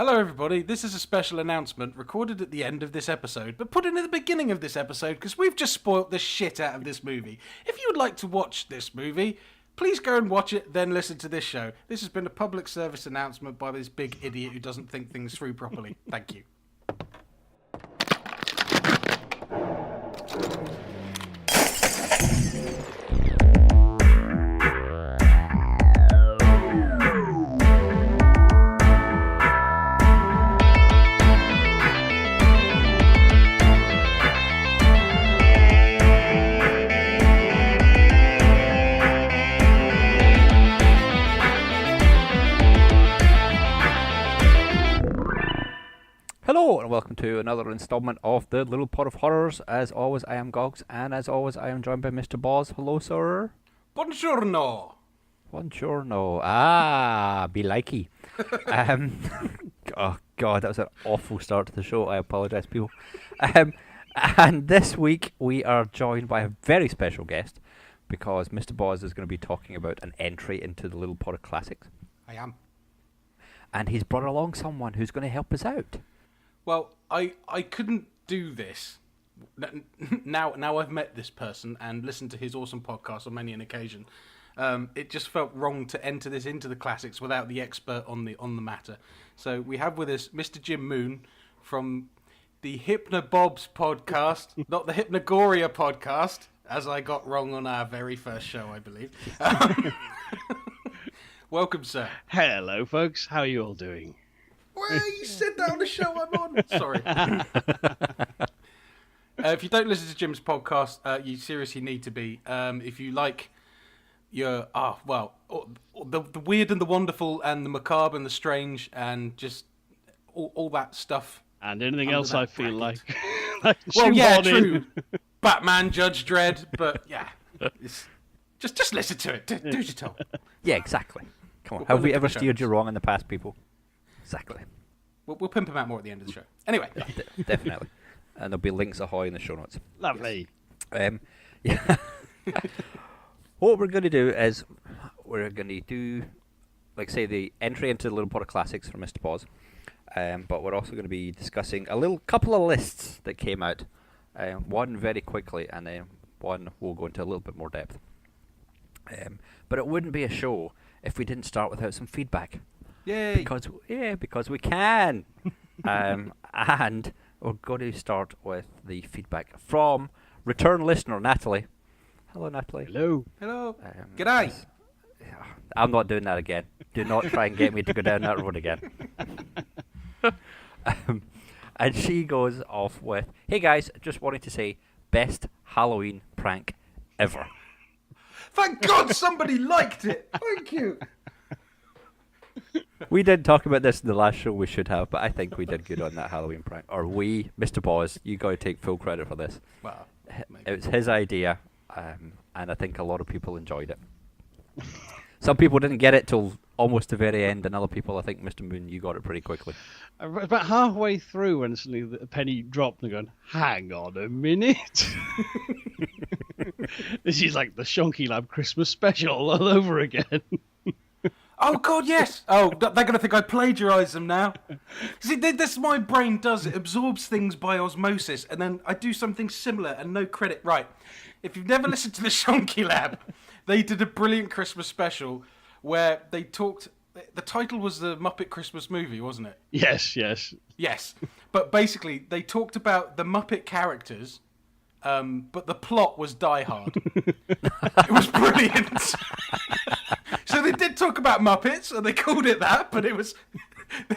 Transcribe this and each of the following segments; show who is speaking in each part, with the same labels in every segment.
Speaker 1: Hello everybody, this is a special announcement recorded at the end of this episode, but put in at the beginning of this episode because we've just spoilt the shit out of this movie. If you would like to watch this movie, please go and watch it, then listen to this show. This has been a public service announcement by this big idiot who doesn't think things through properly. Thank you.
Speaker 2: Hello and welcome to another instalment of the Little Pot of Horrors. As always, I am Gogs, and as always, I am joined by Mr. Boz. Hello, sir.
Speaker 1: Buongiorno.
Speaker 2: Buongiorno. Be likey. Oh God, that was an awful start to the show. I apologise, people. And this week we are joined by a very special guest because Mr. Boz is going to be talking about an entry into the Little Pot of Classics.
Speaker 1: I am.
Speaker 2: And he's brought along someone who's going to help us out.
Speaker 1: Well, I couldn't do this. Now I've met this person and listened to his awesome podcast on many an occasion. It just felt wrong to enter this into the classics without the expert on the matter. So we have with us Mr. Jim Moon from the Hypnobobs podcast, not the Hypnogoria podcast, as I got wrong on our very first show, I believe. Welcome, sir.
Speaker 3: Hello, folks. How are you all doing?
Speaker 1: Well, you said that on the show I'm on. Sorry. If you don't listen to Jim's podcast, you seriously need to be. If you like your, the weird and the wonderful and the macabre and the strange and just all that stuff.
Speaker 3: And anything else I feel
Speaker 1: bracket.
Speaker 3: like
Speaker 1: well, yeah, true. Batman, Judge Dredd, but yeah. Just listen to it. Do your job.
Speaker 2: Yeah, exactly. Come on. Have we ever steered you wrong in the past, people? Exactly.
Speaker 1: We'll pimp him out more at the end of the show. Anyway.
Speaker 2: Definitely. And there'll be links ahoy in the show notes.
Speaker 3: Lovely.
Speaker 2: Yeah. What we're going to do is we're going to do, like say, the entry into the Little Pot of Classics for Mr. Paws. But we're also going to be discussing a couple of lists that came out. One very quickly, and then one we'll go into a little bit more depth. But it wouldn't be a show if we didn't start without some feedback.
Speaker 1: Yay!
Speaker 2: Because we can. And we're going to start with the feedback from return listener Natalie. Hello, Natalie.
Speaker 3: Hello.
Speaker 1: Hello. G'day.
Speaker 2: I'm not doing that again. Do not try and get me to go down that road again. And she goes off with, "Hey guys, just wanted to say, best Halloween prank ever."
Speaker 1: Thank God somebody liked it. Thank you.
Speaker 2: We didn't talk about this in the last show, we should have, but I think we did good on that Halloween prank. Or we, Mr. Paws, you got to take full credit for this.
Speaker 1: Well,
Speaker 2: it was his idea, and I think a lot of people enjoyed it. Some people didn't get it till almost the very end, and other people, I think, Mr. Moon, you got it pretty quickly.
Speaker 3: About halfway through, when suddenly the penny dropped, and going, hang on a minute. This is like the Shonky Lab Christmas special all over again.
Speaker 1: Oh, God, yes. Oh, they're going to think I plagiarise them now. See, this my brain does. It absorbs things by osmosis, and then I do something similar and no credit. Right. If you've never listened to the Shonky Lab, they did a brilliant Christmas special where they talked... The title was the Muppet Christmas Movie, wasn't it?
Speaker 3: Yes.
Speaker 1: Yes. But basically, they talked about the Muppet characters, but the plot was Die Hard. It was brilliant. So they did talk about Muppets, and they called it that, but it was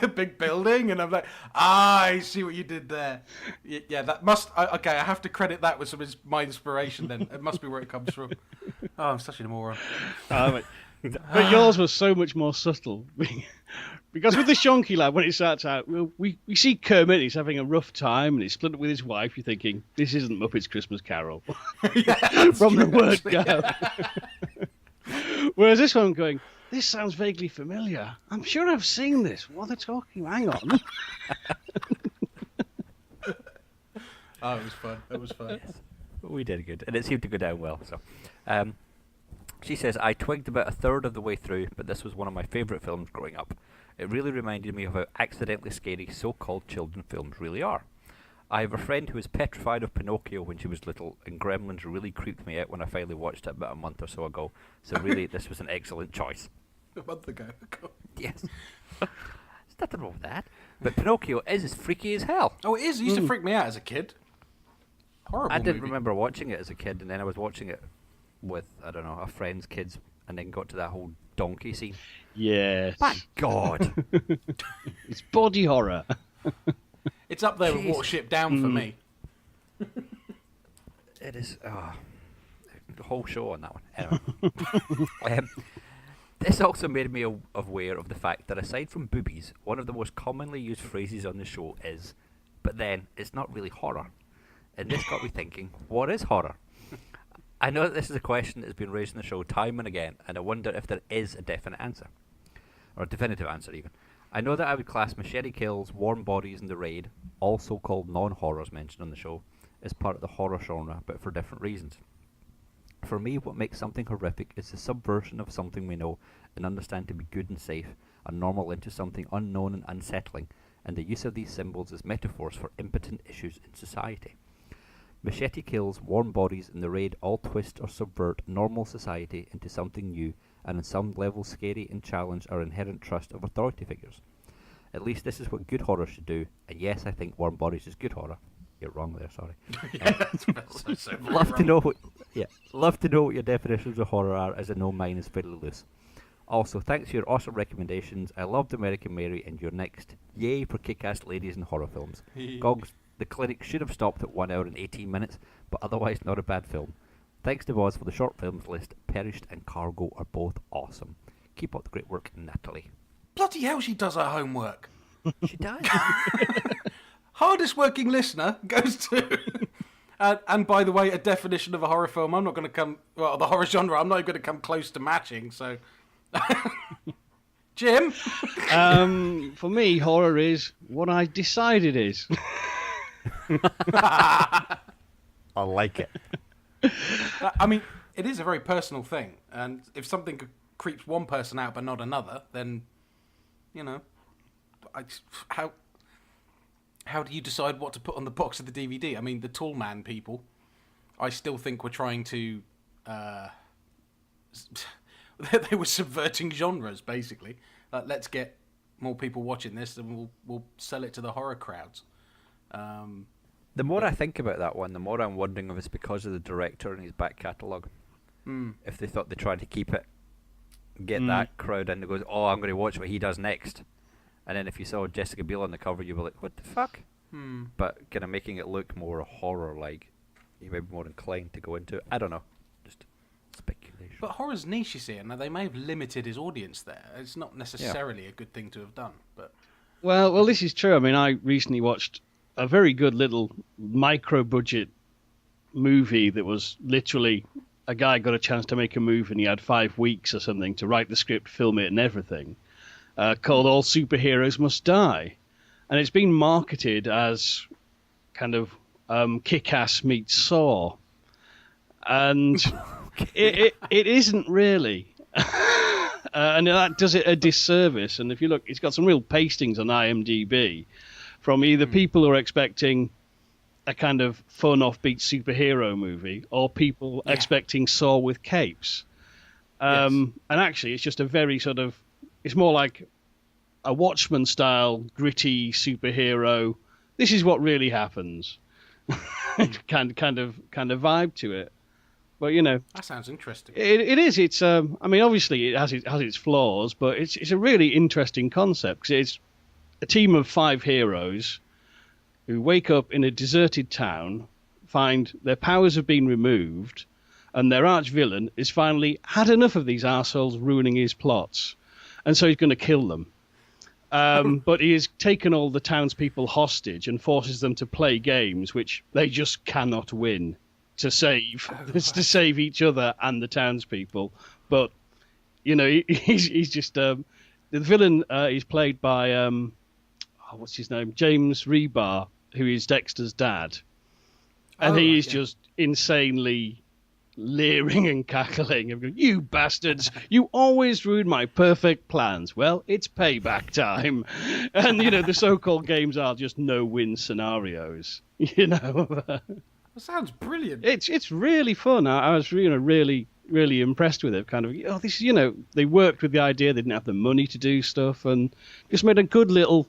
Speaker 1: a big building, and I'm like, I see what you did there. Yeah, that must... Okay, I have to credit that with my inspiration then. It must be where it comes from. Oh, I'm such a moron.
Speaker 3: But yours was so much more subtle. Because with the Shonky Lab, when it starts out, we see Kermit, he's having a rough time, and he's split up with his wife. You're thinking, this isn't Muppet's Christmas Carol. From the word go. Whereas this one going, this sounds vaguely familiar. I'm sure I've seen this. What are they talking? Hang on.
Speaker 1: Oh, it was fun.
Speaker 2: Yes. We did good, and it seemed to go down well. So, She says, I twigged about a third of the way through, but this was one of my favourite films growing up. It really reminded me of how accidentally scary so-called children films really are. I have a friend who was petrified of Pinocchio when she was little, and Gremlins really creeped me out when I finally watched it about a month or so ago. So really, this was an excellent choice.
Speaker 1: A month ago.
Speaker 2: Yes. There's nothing wrong with that. But Pinocchio is as freaky as hell.
Speaker 1: Oh, it is. It used to freak me out as a kid. Horrible
Speaker 2: I didn't
Speaker 1: movie.
Speaker 2: remember watching it as a kid, and then I was watching it with, I don't know, a friend's kids, and then got to that whole donkey scene.
Speaker 3: Yes.
Speaker 2: My God.
Speaker 3: It's body horror.
Speaker 1: It's up there with
Speaker 2: Jesus.
Speaker 1: Watership Down for me.
Speaker 2: It is. The whole show on that one. Anyway. This also made me aware of the fact that aside from boobies, one of the most commonly used phrases on the show is, but then it's not really horror. And this got me thinking, what is horror? I know that this is a question that has been raised in the show time and again, and I wonder if there is a definite answer. Or a definitive answer, even. I know that I would class Machete Kills, Warm Bodies, and The Raid, all so-called non-horrors mentioned on the show, as part of the horror genre, but for different reasons. For me, what makes something horrific is the subversion of something we know and understand to be good and safe, and normal into something unknown and unsettling, and the use of these symbols as metaphors for impotent issues in society. Machete Kills, Warm Bodies, and The Raid all twist or subvert normal society into something new, and on some level scary and challenge our inherent trust of authority figures. At least this is what good horror should do, and yes, I think Warm Bodies is good horror. You're wrong there, sorry. Love to know what your definitions of horror are, as I know mine is fairly loose. Also, thanks for your awesome recommendations. I loved American Mary and your next. Yay for kick-ass ladies in horror films. Gogs, the clinic should have stopped at 1 hour and 18 minutes, but otherwise not a bad film. Thanks to Boz for the short films list. Perished and Cargo are both awesome. Keep up the great work, Natalie.
Speaker 1: Bloody hell, she does her homework.
Speaker 2: She does.
Speaker 1: Hardest working listener goes to... and by the way, a definition of a horror film, I'm not going to come... Well, the horror genre, I'm not even going to come close to matching, so... Jim?
Speaker 3: For me, horror is what I decide it is.
Speaker 2: I like it.
Speaker 1: I mean, it is a very personal thing, and if something creeps one person out but not another, then, you know, how do you decide what to put on the box of the DVD? I mean, the Tall Man people, I still think were trying to... they were subverting genres, basically. Like, let's get more people watching this, and we'll sell it to the horror crowds.
Speaker 2: The more I think about that one, the more I'm wondering if it's because of the director and his back catalogue. If they thought they tried to keep it, get that crowd in that goes, oh, I'm going to watch what he does next. And then if you saw Jessica Biel on the cover, you'd be like, what the fuck? But kind of making it look more horror-like, you may be more inclined to go into it. I don't know. Just speculation.
Speaker 1: But horror's niche, you see, and they may have limited his audience there. It's not necessarily a good thing to have done. But
Speaker 3: Well, this is true. I mean, I recently watched a very good little micro-budget movie that was literally a guy got a chance to make a movie and he had 5 weeks or something to write the script, film it, and everything, called All Superheroes Must Die. And it's been marketed as kind of Kick-Ass meets Saw. And it isn't really. And that does it a disservice. And if you look, it's got some real pastings on IMDb from either people who are expecting a kind of fun, offbeat superhero movie or people expecting Saw with capes. And actually, it's just a very sort of... It's more like a Watchmen-style, gritty superhero. This is what really happens. kind of vibe to it. But, you know...
Speaker 1: that sounds interesting.
Speaker 3: It is. It's. I mean, obviously, it has its flaws, but it's a really interesting concept because it's a team of 5 heroes who wake up in a deserted town, find their powers have been removed, and their arch-villain has finally had enough of these arseholes ruining his plots, and so he's going to kill them. But he has taken all the townspeople hostage and forces them to play games which they just cannot win to save to save each other and the townspeople. But you know, he's just the villain is played by what's his name, James Rebar, who is Dexter's dad, and he is just insanely leering and cackling. I'm going, you bastards, you always ruin my perfect plans. Well, it's payback time. And, the so-called games are just no-win scenarios,
Speaker 1: That sounds brilliant.
Speaker 3: It's really fun. I was, really, really impressed with it. Kind of, this, they worked with the idea. They didn't have the money to do stuff and just made a good little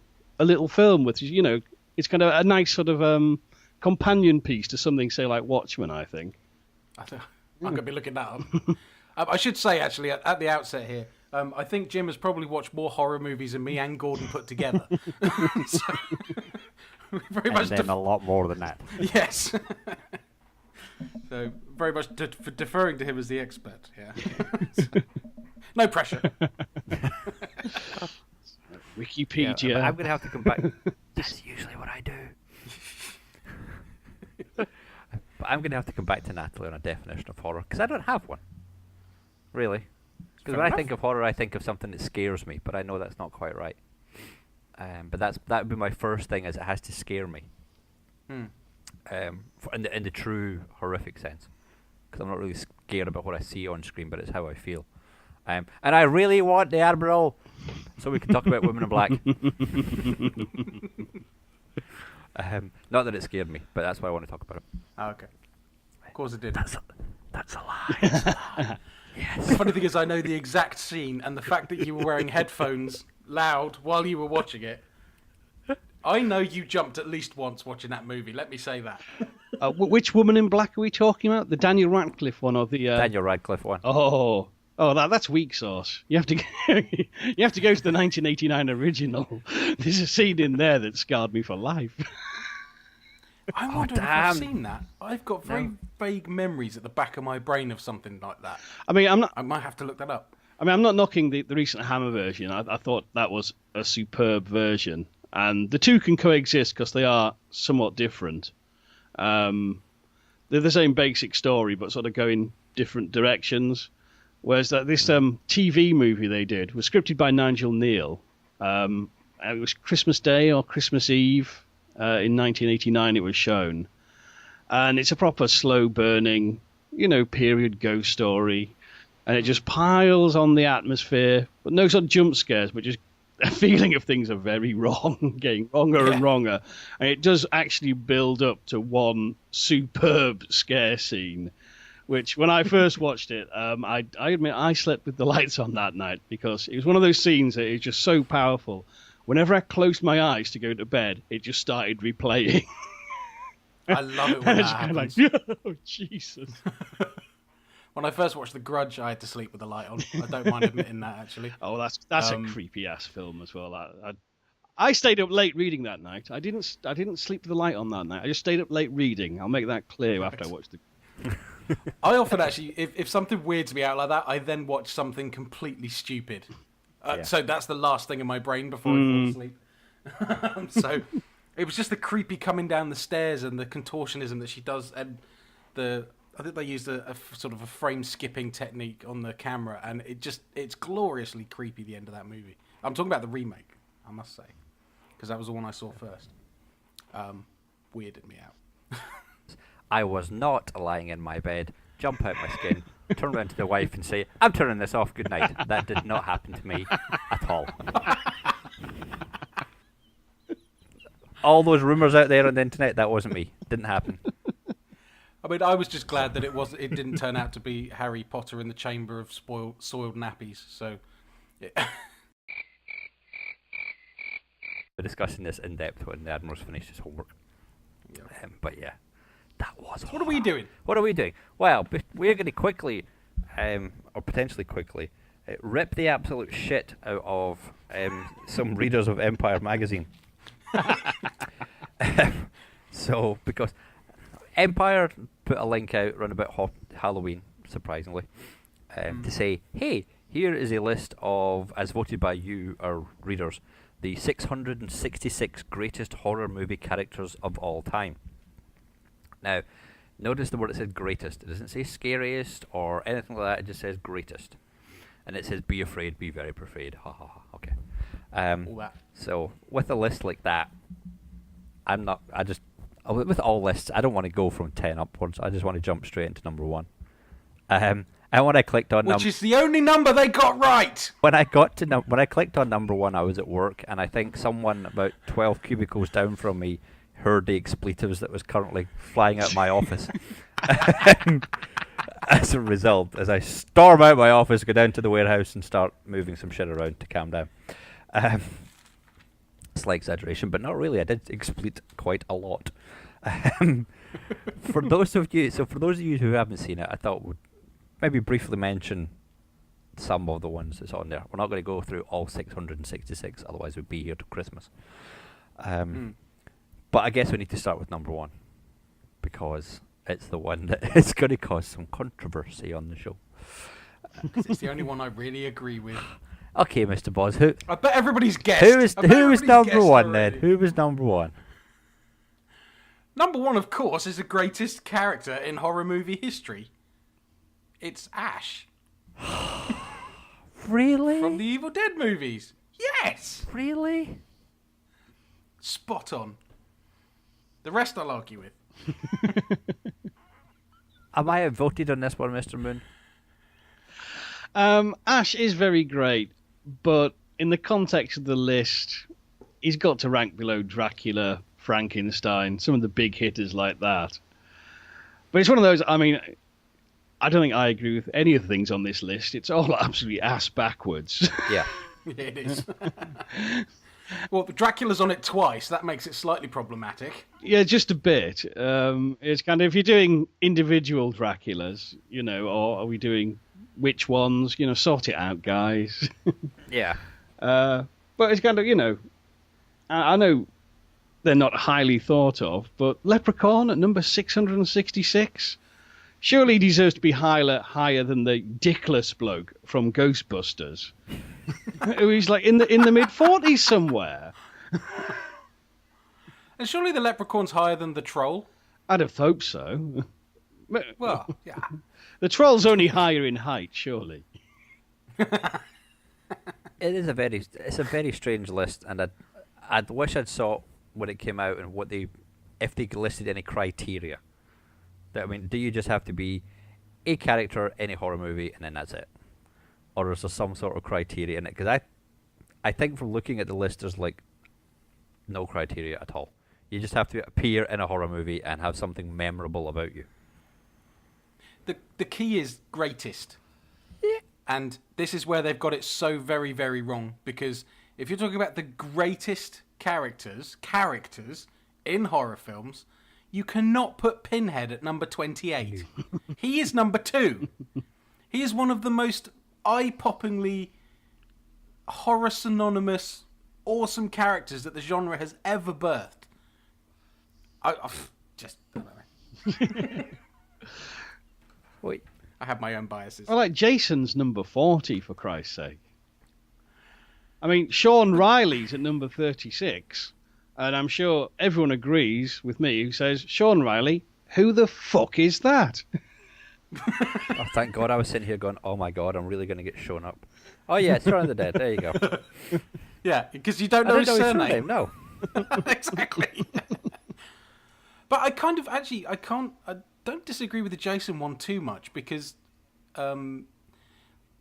Speaker 3: film with, it's kind of a nice sort of companion piece to something, say, like Watchmen, I think.
Speaker 1: I'm going to be looking that up. I should say, actually, at the outset here, I think Jim has probably watched more horror movies than me and Gordon put together. So,
Speaker 2: a lot more than that.
Speaker 1: Yes. So, very much deferring to him as the expert. Yeah. So, no pressure.
Speaker 3: Wikipedia.
Speaker 2: Yeah, I'm going to have to come back. That's usually what I do. But I'm going to have to come back to Natalie on a definition of horror, because I don't have one. Really. Because when I think of horror, I think of something that scares me, but I know that's not quite right. But that would be my first thing, is it has to scare me. In the true horrific sense. Because I'm not really scared about what I see on screen, but it's how I feel. And I really want the Admiral, so we can talk about Women in Black. Not that it scared me, but that's why I want to talk about it.
Speaker 1: Oh, okay. Of course it did.
Speaker 2: That's a lie. It's a lie. Yes.
Speaker 1: The funny thing is, I know the exact scene, and the fact that you were wearing headphones loud while you were watching it. I know you jumped at least once watching that movie. Let me say that.
Speaker 3: Which Woman in Black are we talking about? The Daniel Radcliffe one or the
Speaker 2: Daniel Radcliffe one?
Speaker 3: Oh, that's weak sauce. You have to go to the 1989 original. There's a scene in there that scarred me for life.
Speaker 1: I'm wondering if I've seen that. I've got very vague memories at the back of my brain of something like that. I might have to look that up.
Speaker 3: I'm not knocking the recent Hammer version. I thought that was a superb version. And the two can coexist because they are somewhat different. They're the same basic story, but sort of go in different directions. Whereas this TV movie they did was scripted by Nigel Neal. It was Christmas Day or Christmas Eve in 1989 it was shown. And it's a proper slow-burning, period ghost story. And it just piles on the atmosphere, but no sort of jump scares, but just a feeling of things are very wrong, getting wronger and wronger. And it does actually build up to one superb scare scene, which when I first watched it, I admit I slept with the lights on that night, because it was one of those scenes that is just so powerful. Whenever I closed my eyes to go to bed, it just started replaying.
Speaker 1: I love it when that happens.
Speaker 3: Oh, Jesus.
Speaker 1: When I first watched The Grudge, I had to sleep with the light on. I don't mind admitting that, actually.
Speaker 3: Oh, that's a creepy ass film as well. I stayed up late reading that night. I didn't sleep with the light on that night. I just stayed up late reading. I'll make that clear after I watched it.
Speaker 1: I often actually, if something weirds me out like that, I then watch something completely stupid. So that's the last thing in my brain before I fall asleep. So it was just the creepy coming down the stairs and the contortionism that she does, and I think they used a sort of a frame skipping technique on the camera, and it's gloriously creepy, the end of that movie. I'm talking about the remake, I must say, because that was the one I saw first. Weirded me out.
Speaker 2: I was not lying in my bed, jump out my skin, turn around to the wife and say, I'm turning this off, good night. That did not happen to me at all. All those rumours out there on the internet, that wasn't me. Didn't happen.
Speaker 1: I mean, I was just glad that it didn't turn out to be Harry Potter in the Chamber of Soiled Nappies. So, yeah.
Speaker 2: We're discussing this in depth when the Admiral's finished his homework.
Speaker 1: Yeah.
Speaker 2: But yeah, that was.
Speaker 1: What are we doing?
Speaker 2: What are we doing? Well, we're going to quickly, or potentially quickly, rip the absolute shit out of some readers of Empire magazine. So, because Empire put a link out around about Halloween, surprisingly, to say, hey, here is a list of, as voted by you, our readers, the 666 greatest horror movie characters of all time. Now, notice the word that says greatest. It doesn't say scariest or anything like that. It just says greatest. And it says be afraid, be very afraid. Ha ha ha. Okay. So, with a list like that, with all lists, I don't want to go from 10 upwards. I just want to jump straight into number 1. And when I clicked on
Speaker 1: which is the only number they got right.
Speaker 2: when I clicked on number 1, I was at work, and I think someone about 12 cubicles down from me heard the expletives that was currently flying out my office. As a result, as I storm out my office, go down to the warehouse and start moving some shit around to calm down. Slight exaggeration, but not really. I did explete quite a lot. For those of you who haven't seen it, I thought we'd maybe briefly mention some of the ones that's on there. We're not going to go through all 666, otherwise we'd be here to Christmas. But I guess we need to start with number 1, because it's the one that is going to cause some controversy on the show.
Speaker 1: It's the only one I really agree with.
Speaker 2: Okay, Mr. Boz,
Speaker 1: I bet everybody's guessed.
Speaker 2: Who was number 1 then? Who was number 1?
Speaker 1: Number 1, of course, is the greatest character in horror movie history. It's Ash.
Speaker 2: Really?
Speaker 1: From the Evil Dead movies. Yes!
Speaker 2: Really?
Speaker 1: Spot on. The rest I'll argue with.
Speaker 2: Am I outvoted on this one, Mr. Moon?
Speaker 3: Ash is very great, but in the context of the list, he's got to rank below Dracula, Frankenstein, some of the big hitters like that. But it's one of those, I mean, I don't think I agree with any of the things on this list. It's all absolutely ass backwards.
Speaker 2: Yeah.
Speaker 1: It is. Well, Dracula's on it twice. That makes it slightly problematic.
Speaker 3: Yeah, just a bit. It's kind of, if you're doing individual Draculas, or are we doing which ones, sort it out, guys.
Speaker 2: Yeah.
Speaker 3: But it's kind of, I know they're not highly thought of, but Leprechaun at number 666, surely he deserves to be higher than the dickless bloke from Ghostbusters, who is like in the mid-40s somewhere.
Speaker 1: And surely the Leprechaun's higher than the Troll?
Speaker 3: I'd have hoped so.
Speaker 1: Well, yeah.
Speaker 3: The Troll's only higher in height, surely.
Speaker 2: It's a very strange list, and I'd wish I'd saw when it came out and if they listed any criteria. I mean, do you just have to be a character in a horror movie and then that's it? Or is there some sort of criteria in it? Because I think from looking at the list, there's like no criteria at all. You just have to appear in a horror movie and have something memorable about you.
Speaker 1: The key is greatest.
Speaker 2: Yeah.
Speaker 1: And this is where they've got it so very, very wrong. Because if you're talking about the greatest characters in horror films, you cannot put Pinhead at number 28. He is number 2. He is one of the most eye-poppingly horror synonymous, awesome characters that the genre has ever birthed. I don't know.
Speaker 2: Wait.
Speaker 1: I have my own biases.
Speaker 3: I like Jason's number 40, for Christ's sake. I mean, Sean Riley's at number 36, and I'm sure everyone agrees with me who says, Sean Riley, who the fuck is that?
Speaker 2: Oh, thank God, I was sitting here going, oh my God, I'm really going to get shown up. Oh yeah, it's Shaun of the Dead, there you go.
Speaker 1: Yeah, because you don't know his surname.
Speaker 2: No.
Speaker 1: Exactly. But I kind of, actually, I don't disagree with the Jason one too much, because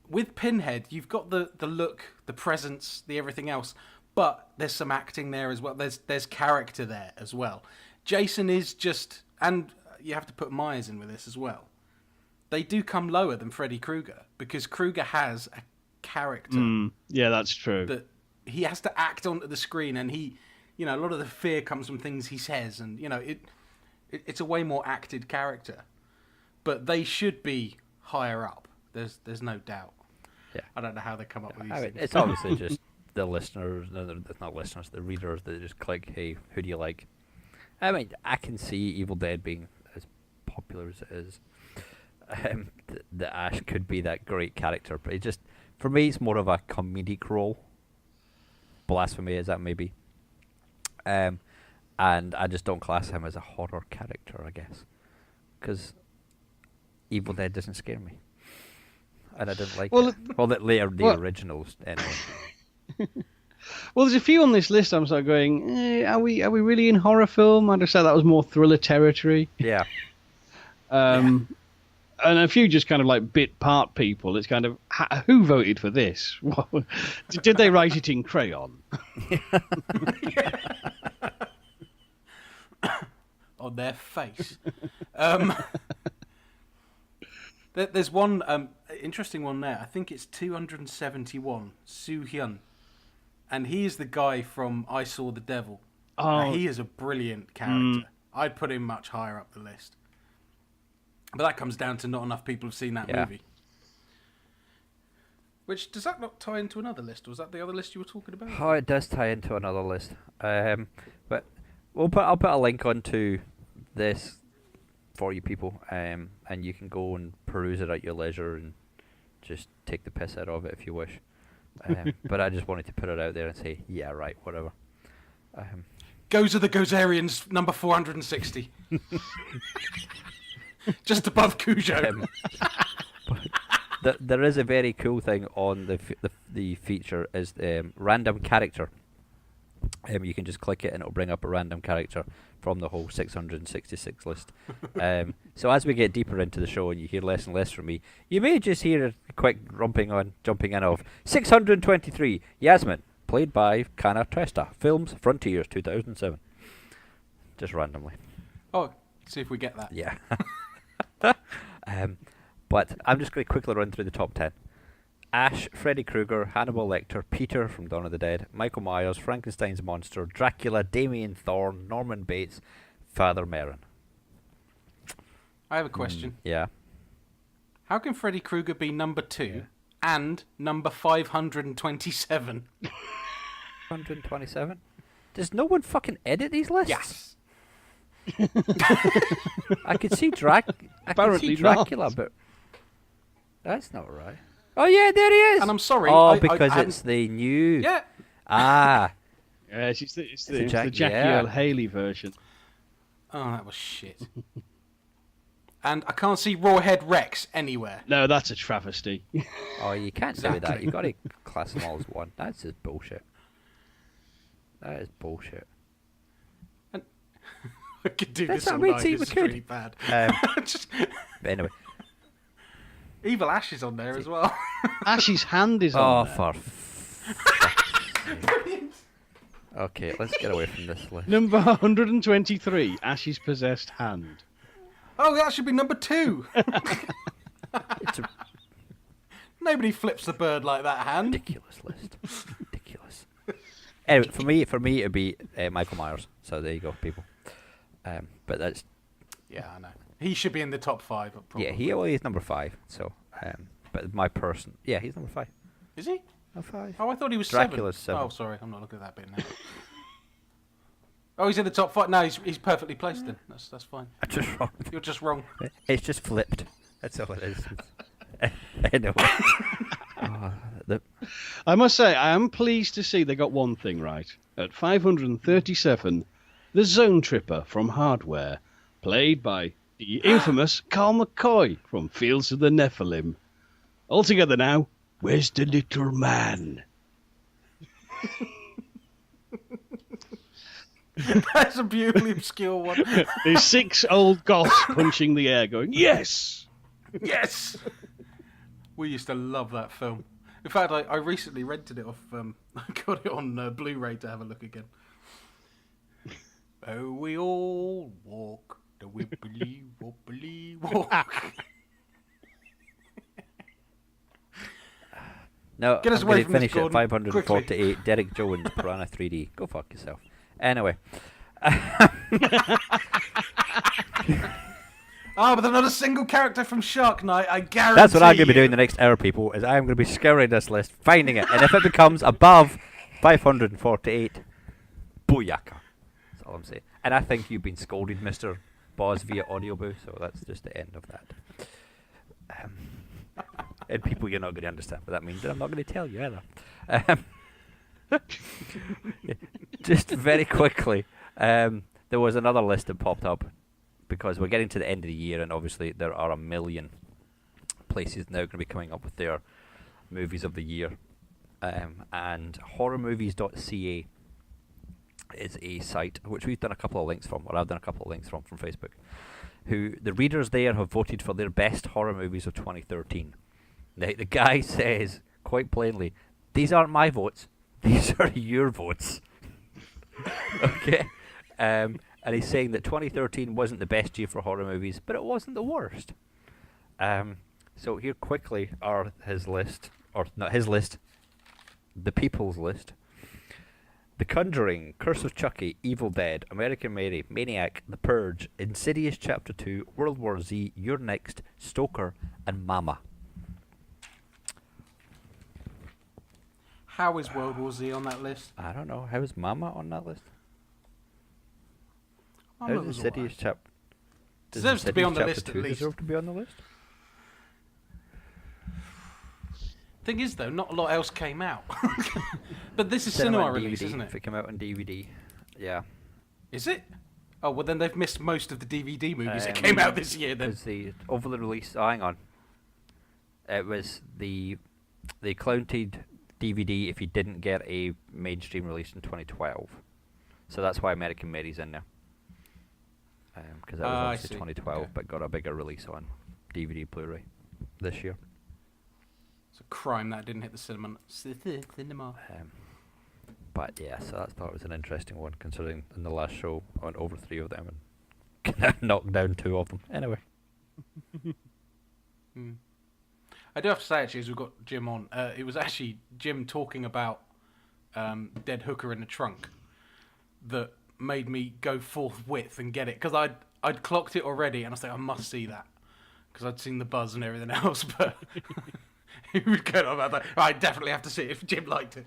Speaker 1: with Pinhead, you've got the look, the presence, the everything else, but there's some acting there as well. There's character there as well. Jason is just, and you have to put Myers in with this as well. They do come lower than Freddy Krueger, because Krueger has a character.
Speaker 3: Yeah, that's true.
Speaker 1: That he has to act onto the screen, and he, a lot of the fear comes from things he says, and it's a way more acted character. But they should be higher up. There's no doubt.
Speaker 2: Yeah.
Speaker 1: I don't know how they come up with these things.
Speaker 2: It's obviously just the listeners, not listeners, the readers that just click, hey, who do you like? I mean, I can see Evil Dead being as popular as it is. The Ash could be that great character, but it just, for me, it's more of a comedic role. Blasphemy as that may be. And I just don't class him as a horror character, I guess. Because Evil Dead doesn't scare me. And I didn't like it. Well, the originals, anyway.
Speaker 3: Well, there's a few on this list I'm sort of going, are we really in horror film? I'd have said that was more thriller territory.
Speaker 2: Yeah.
Speaker 3: and a few just kind of like bit part people. It's kind of, who voted for this? Did they write it in crayon?
Speaker 1: On their face. There's one interesting one there. I think it's 271, Soo Hyun. And he is the guy from I Saw the Devil.
Speaker 3: Oh.
Speaker 1: He is a brilliant character. I'd put him much higher up the list. But that comes down to not enough people have seen that movie. Which, does that not tie into another list? Or was that the other list you were talking about?
Speaker 2: Oh, it does tie into another list. But I'll put a link onto this for you people, and you can go and peruse it at your leisure and just take the piss out of it if you wish. But I just wanted to put it out there and say, yeah, right, whatever.
Speaker 1: Goes of the Gozerians, number 460. Just above Cujo.
Speaker 2: There is a very cool thing on the feature is random character. You can just click it and it'll bring up a random character from the whole 666 list. So as we get deeper into the show and you hear less and less from me, you may just hear a quick jumping in of 623, Yasmin, played by Kana Tresta, Films Frontiers 2007. Just randomly.
Speaker 1: Oh, see if we get that.
Speaker 2: Yeah. But I'm just going to quickly run through the top 10. Ash, Freddy Krueger, Hannibal Lecter, Peter from Dawn of the Dead, Michael Myers, Frankenstein's Monster, Dracula, Damien Thorne, Norman Bates, Father Merrin.
Speaker 1: I have a question.
Speaker 2: Yeah.
Speaker 1: How can Freddy Krueger be number 2 and number 527?
Speaker 2: 127? Does no one fucking edit these lists?
Speaker 1: Yes.
Speaker 2: I could see
Speaker 3: Apparently
Speaker 2: Dracula,
Speaker 3: not.
Speaker 2: but that's not right. Oh yeah, there he is.
Speaker 1: And I'm sorry.
Speaker 2: Oh, because it's the new.
Speaker 1: Yeah.
Speaker 2: Ah.
Speaker 3: Yes, it's the
Speaker 2: Jackie
Speaker 3: Jackie Earl Haley version.
Speaker 1: Oh, that was shit. And I can't see Rawhead Rex anywhere.
Speaker 3: No, that's a travesty.
Speaker 2: Oh, you can't say that.
Speaker 1: Exactly.
Speaker 2: You've got to class them all as one. That's just bullshit. That is bullshit.
Speaker 1: I could do
Speaker 2: That's
Speaker 1: this all
Speaker 2: what I mean,
Speaker 1: night.
Speaker 2: see,
Speaker 1: This
Speaker 2: we
Speaker 1: is
Speaker 2: could.
Speaker 1: really bad.
Speaker 2: But anyway.
Speaker 1: Evil Ash is on there as well.
Speaker 3: Ash's hand is
Speaker 2: Oh,
Speaker 3: on there.
Speaker 2: for Okay, let's get away from this list.
Speaker 3: Number 123, Ash's possessed hand.
Speaker 1: Oh, that should be number 2.
Speaker 2: It's a
Speaker 1: Nobody flips the bird like that hand.
Speaker 2: ridiculous list. Ridiculous. Anyway, for me, it'd be Michael Myers. So there you go, people. But that's
Speaker 1: Yeah, I know. He should be in the top 5. Probably.
Speaker 2: yeah. He's number 5. So, but my person, yeah, he's number 5.
Speaker 1: Is he?
Speaker 2: Number 5.
Speaker 1: Oh, I thought he was
Speaker 2: Dracula's
Speaker 1: 7.
Speaker 2: 7.
Speaker 1: Oh, sorry, I'm not looking at that bit now. Oh, he's in the top 5. No, he's perfectly placed then. That's fine.
Speaker 2: I'm just wrong.
Speaker 1: You're just wrong.
Speaker 2: It's just flipped. That's all it is. Anyway.
Speaker 3: I must say, I am pleased to see they got one thing right. At 537, the Zone Tripper from Hardware, played by the infamous Carl McCoy from Fields of the Nephilim. Altogether now, where's the little man?
Speaker 1: That's a beautifully obscure one.
Speaker 3: There's 6 old goths punching the air going, yes!
Speaker 1: Yes! We used to love that film. In fact, I recently rented it off. I got it on Blu-ray to have a look again. Oh, we all walk the wibbly wobbly walk.
Speaker 2: No,
Speaker 1: Get us
Speaker 2: I'm
Speaker 1: away
Speaker 2: going to
Speaker 1: from this,
Speaker 2: finish at
Speaker 1: Gordon,
Speaker 2: 548. Derek Jones, Piranha 3D. Go fuck yourself. Anyway.
Speaker 1: But there's not a single character from Shark Night, I guarantee.
Speaker 2: That's what I'm going to be
Speaker 1: you.
Speaker 2: doing the next hour, people, is I'm going to be scouring this list, finding it, and if it becomes above 548, booyaka. That's all I'm saying. And I think you've been scolded, Mr. Boz, via Audioboo, so that's just the end of that. And people, you're not going to understand what that means, and I'm not going to tell you either. Just very quickly, there was another list that popped up, because we're getting to the end of the year, and obviously there are a million places now going to be coming up with their movies of the year. And Horror-Movies.ca is a site which we've done a couple of links from, or I've done a couple of links from Facebook, who the readers there have voted for their best horror movies of 2013. The guy says quite plainly, these aren't my votes, these are your votes. Okay? And he's saying that 2013 wasn't the best year for horror movies, but it wasn't the worst. So here quickly are his list, or not his list, the people's list. The Conjuring, Curse of Chucky, Evil Dead, American Mary, Maniac, The Purge, Insidious Chapter 2, World War Z, You're Next, Stoker, and Mama.
Speaker 1: How is World War Z on that list?
Speaker 2: I don't know. How is Mama on that list?
Speaker 1: Mama
Speaker 2: How is
Speaker 1: was
Speaker 2: Insidious
Speaker 1: alright.
Speaker 2: Chapter...
Speaker 1: Deserves to be on the list at least.
Speaker 2: Deserve to be on the list?
Speaker 1: Thing is, though, not a lot else came out. But this is
Speaker 2: Cinema
Speaker 1: cinema
Speaker 2: and
Speaker 1: release,
Speaker 2: DVD,
Speaker 1: isn't
Speaker 2: if
Speaker 1: it?
Speaker 2: it came out on DVD. Yeah.
Speaker 1: Is it? Oh, well, then they've missed most of the DVD movies that came out this year, then.
Speaker 2: Because the over the release... Oh, hang on. It was the counted DVD if you didn't get a mainstream release in 2012. So that's why American Mary's in there. Because that was
Speaker 1: I
Speaker 2: obviously
Speaker 1: see.
Speaker 2: 2012,
Speaker 1: Okay.
Speaker 2: but got a bigger release on DVD Blu-ray this year.
Speaker 1: It's a crime that didn't hit the cinema.
Speaker 2: But yeah, so I thought it was an interesting one, considering in the last show I went over 3 of them and knocked down 2 of them. Anyway.
Speaker 1: I do have to say, actually, as we've got Jim on, it was actually Jim talking about Dead Hooker in the Trunk that made me go forthwith and get it, because I'd clocked it already, and I was like, I must see that, because I'd seen the buzz and everything else, but he was going on about that. I definitely have to see it if Jim liked it.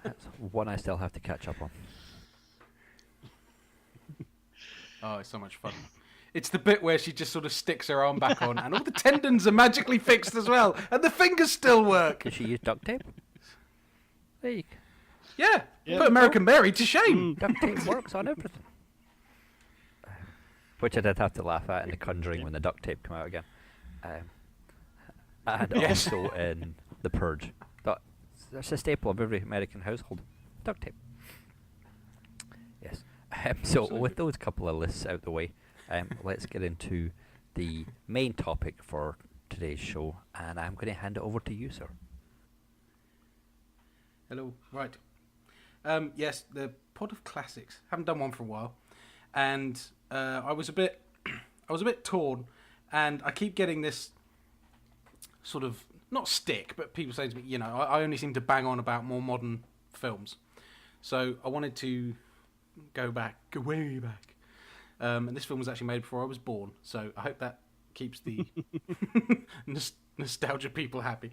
Speaker 2: That's one I still have to catch up on.
Speaker 1: Oh, it's so much fun. It's the bit where she just sort of sticks her arm back on, and all the tendons are magically fixed as well, and the fingers still work.
Speaker 2: Did she use duct tape? There you go.
Speaker 1: Yeah,
Speaker 3: Yeah.
Speaker 1: put American Mary to shame.
Speaker 2: Duct tape works on everything. Which I did have to laugh at in The Conjuring when the duct tape came out again. And
Speaker 1: Yes.
Speaker 2: also in The Purge. That's a staple of every American household. Duct tape. Yes. So with those couple of lists out the way, let's get into the main topic for today's show, and I'm going to hand it over to you, sir.
Speaker 1: Hello. Right. Yes, the pod of classics. Haven't done one for a while, and I was a bit torn, and I keep getting this sort of not stick, but people say to me, you know, I only seem to bang on about more modern films, so I wanted to go way back. And this film was actually made before I was born, so I hope that keeps the nostalgia people happy.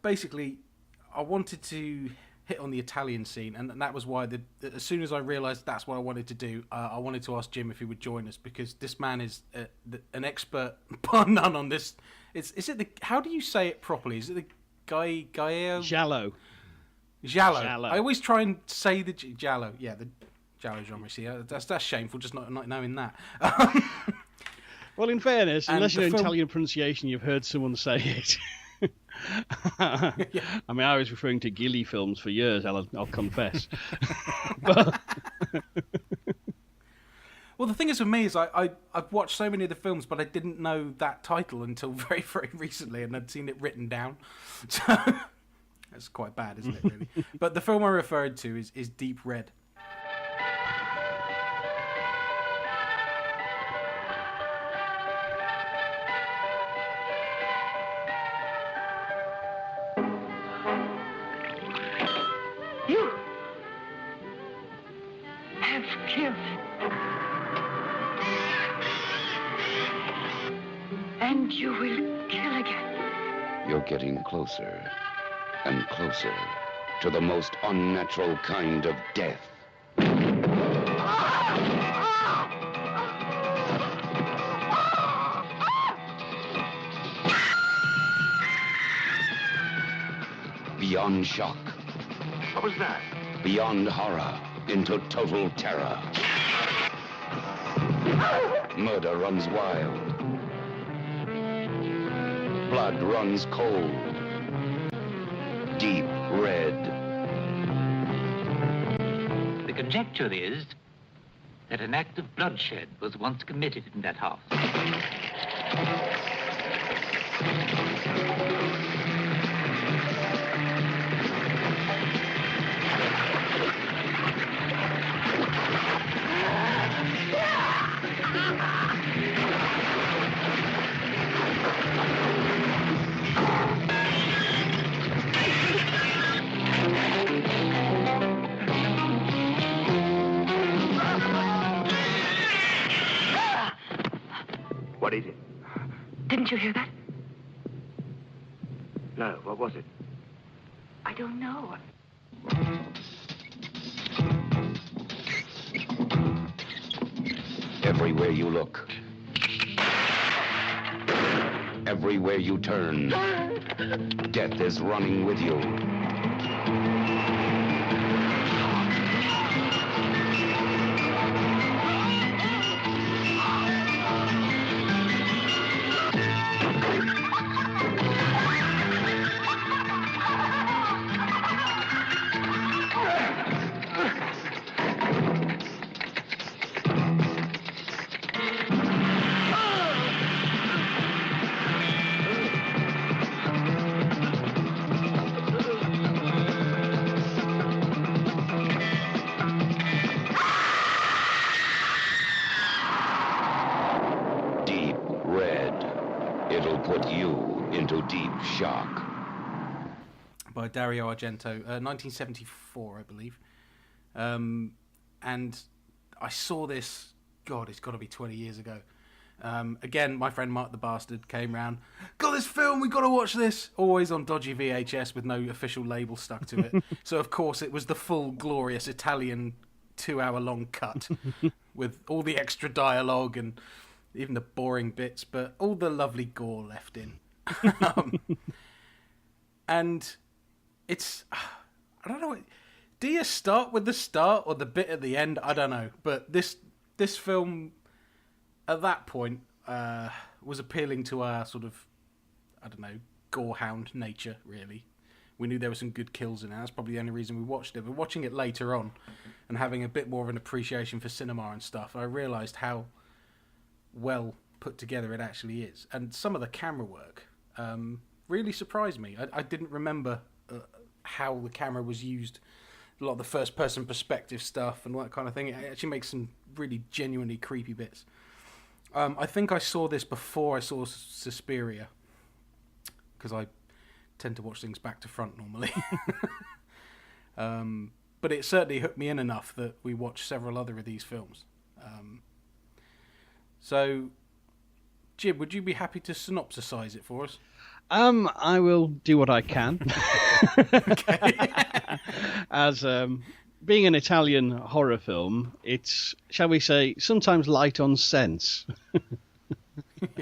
Speaker 1: Basically, I wanted to hit on the Italian scene, and that was why as soon as I realised that's what I wanted to do, I wanted to ask Jim if he would join us, because this man is an expert, bar none, on this. How do you say it properly? Is it the Gaio?
Speaker 3: Shallow.
Speaker 1: Giallo.
Speaker 3: Giallo.
Speaker 1: I always try and say the Giallo. Yeah, the Giallo genre. See, that's shameful, just not knowing that.
Speaker 3: Well, in fairness,
Speaker 1: And
Speaker 3: unless
Speaker 1: the
Speaker 3: you know
Speaker 1: film-
Speaker 3: Italian pronunciation, you've heard someone say it.
Speaker 1: Yeah.
Speaker 3: I mean, I was referring to Ghillie films for years, I'll confess.
Speaker 1: Well, the thing is with me is I've watched so many of the films, but I didn't know that title until very, very recently, and I'd seen it written down. So that's quite bad, isn't it, really? But the film I referred to is Deep Red.
Speaker 4: You have killed. And you will kill again.
Speaker 5: You're getting closer and closer to the most unnatural kind of death. Beyond shock,
Speaker 4: What was that?
Speaker 5: beyond horror, into total terror. Murder runs wild. Blood runs cold. Deep red.
Speaker 6: conjecture is that an act of bloodshed was once committed in that house.
Speaker 7: What is it?
Speaker 4: Didn't you hear that?
Speaker 7: No, what was it?
Speaker 4: I don't know.
Speaker 5: Everywhere you look, everywhere you turn, death is running with you. Deep red. It'll put you into deep shock.
Speaker 1: By Dario Argento, 1974, I believe. And I saw this, God, it's got to be 20 years ago. Again, my friend Mark the Bastard came round. Got this film, we got to watch this. Always on dodgy VHS with no official label stuck to it. So, of course, it was the full, glorious Italian 2-hour-long cut with all the extra dialogue and even the boring bits, but all the lovely gore left in. And it's, I don't know, do you start with the start or the bit at the end? I don't know. But this film, at that point, was appealing to our sort of, I don't know, gorehound nature, really. We knew there were some good kills in it. That's probably the only reason we watched it. But watching it later on and having a bit more of an appreciation for cinema and stuff, I realised how well put together it actually is. And some of the camera work really surprised me. I didn't remember how the camera was used. A lot of the first-person perspective stuff and all that kind of thing. It actually makes some really genuinely creepy bits. I think I saw this before I saw Suspiria, because I tend to watch things back to front normally. But it certainly hooked me in enough that we watched several other of these films. So, Jib, would you be happy to synopsisize it for us?
Speaker 3: I will do what I can. As being an Italian horror film, it's, shall we say, sometimes light on sense.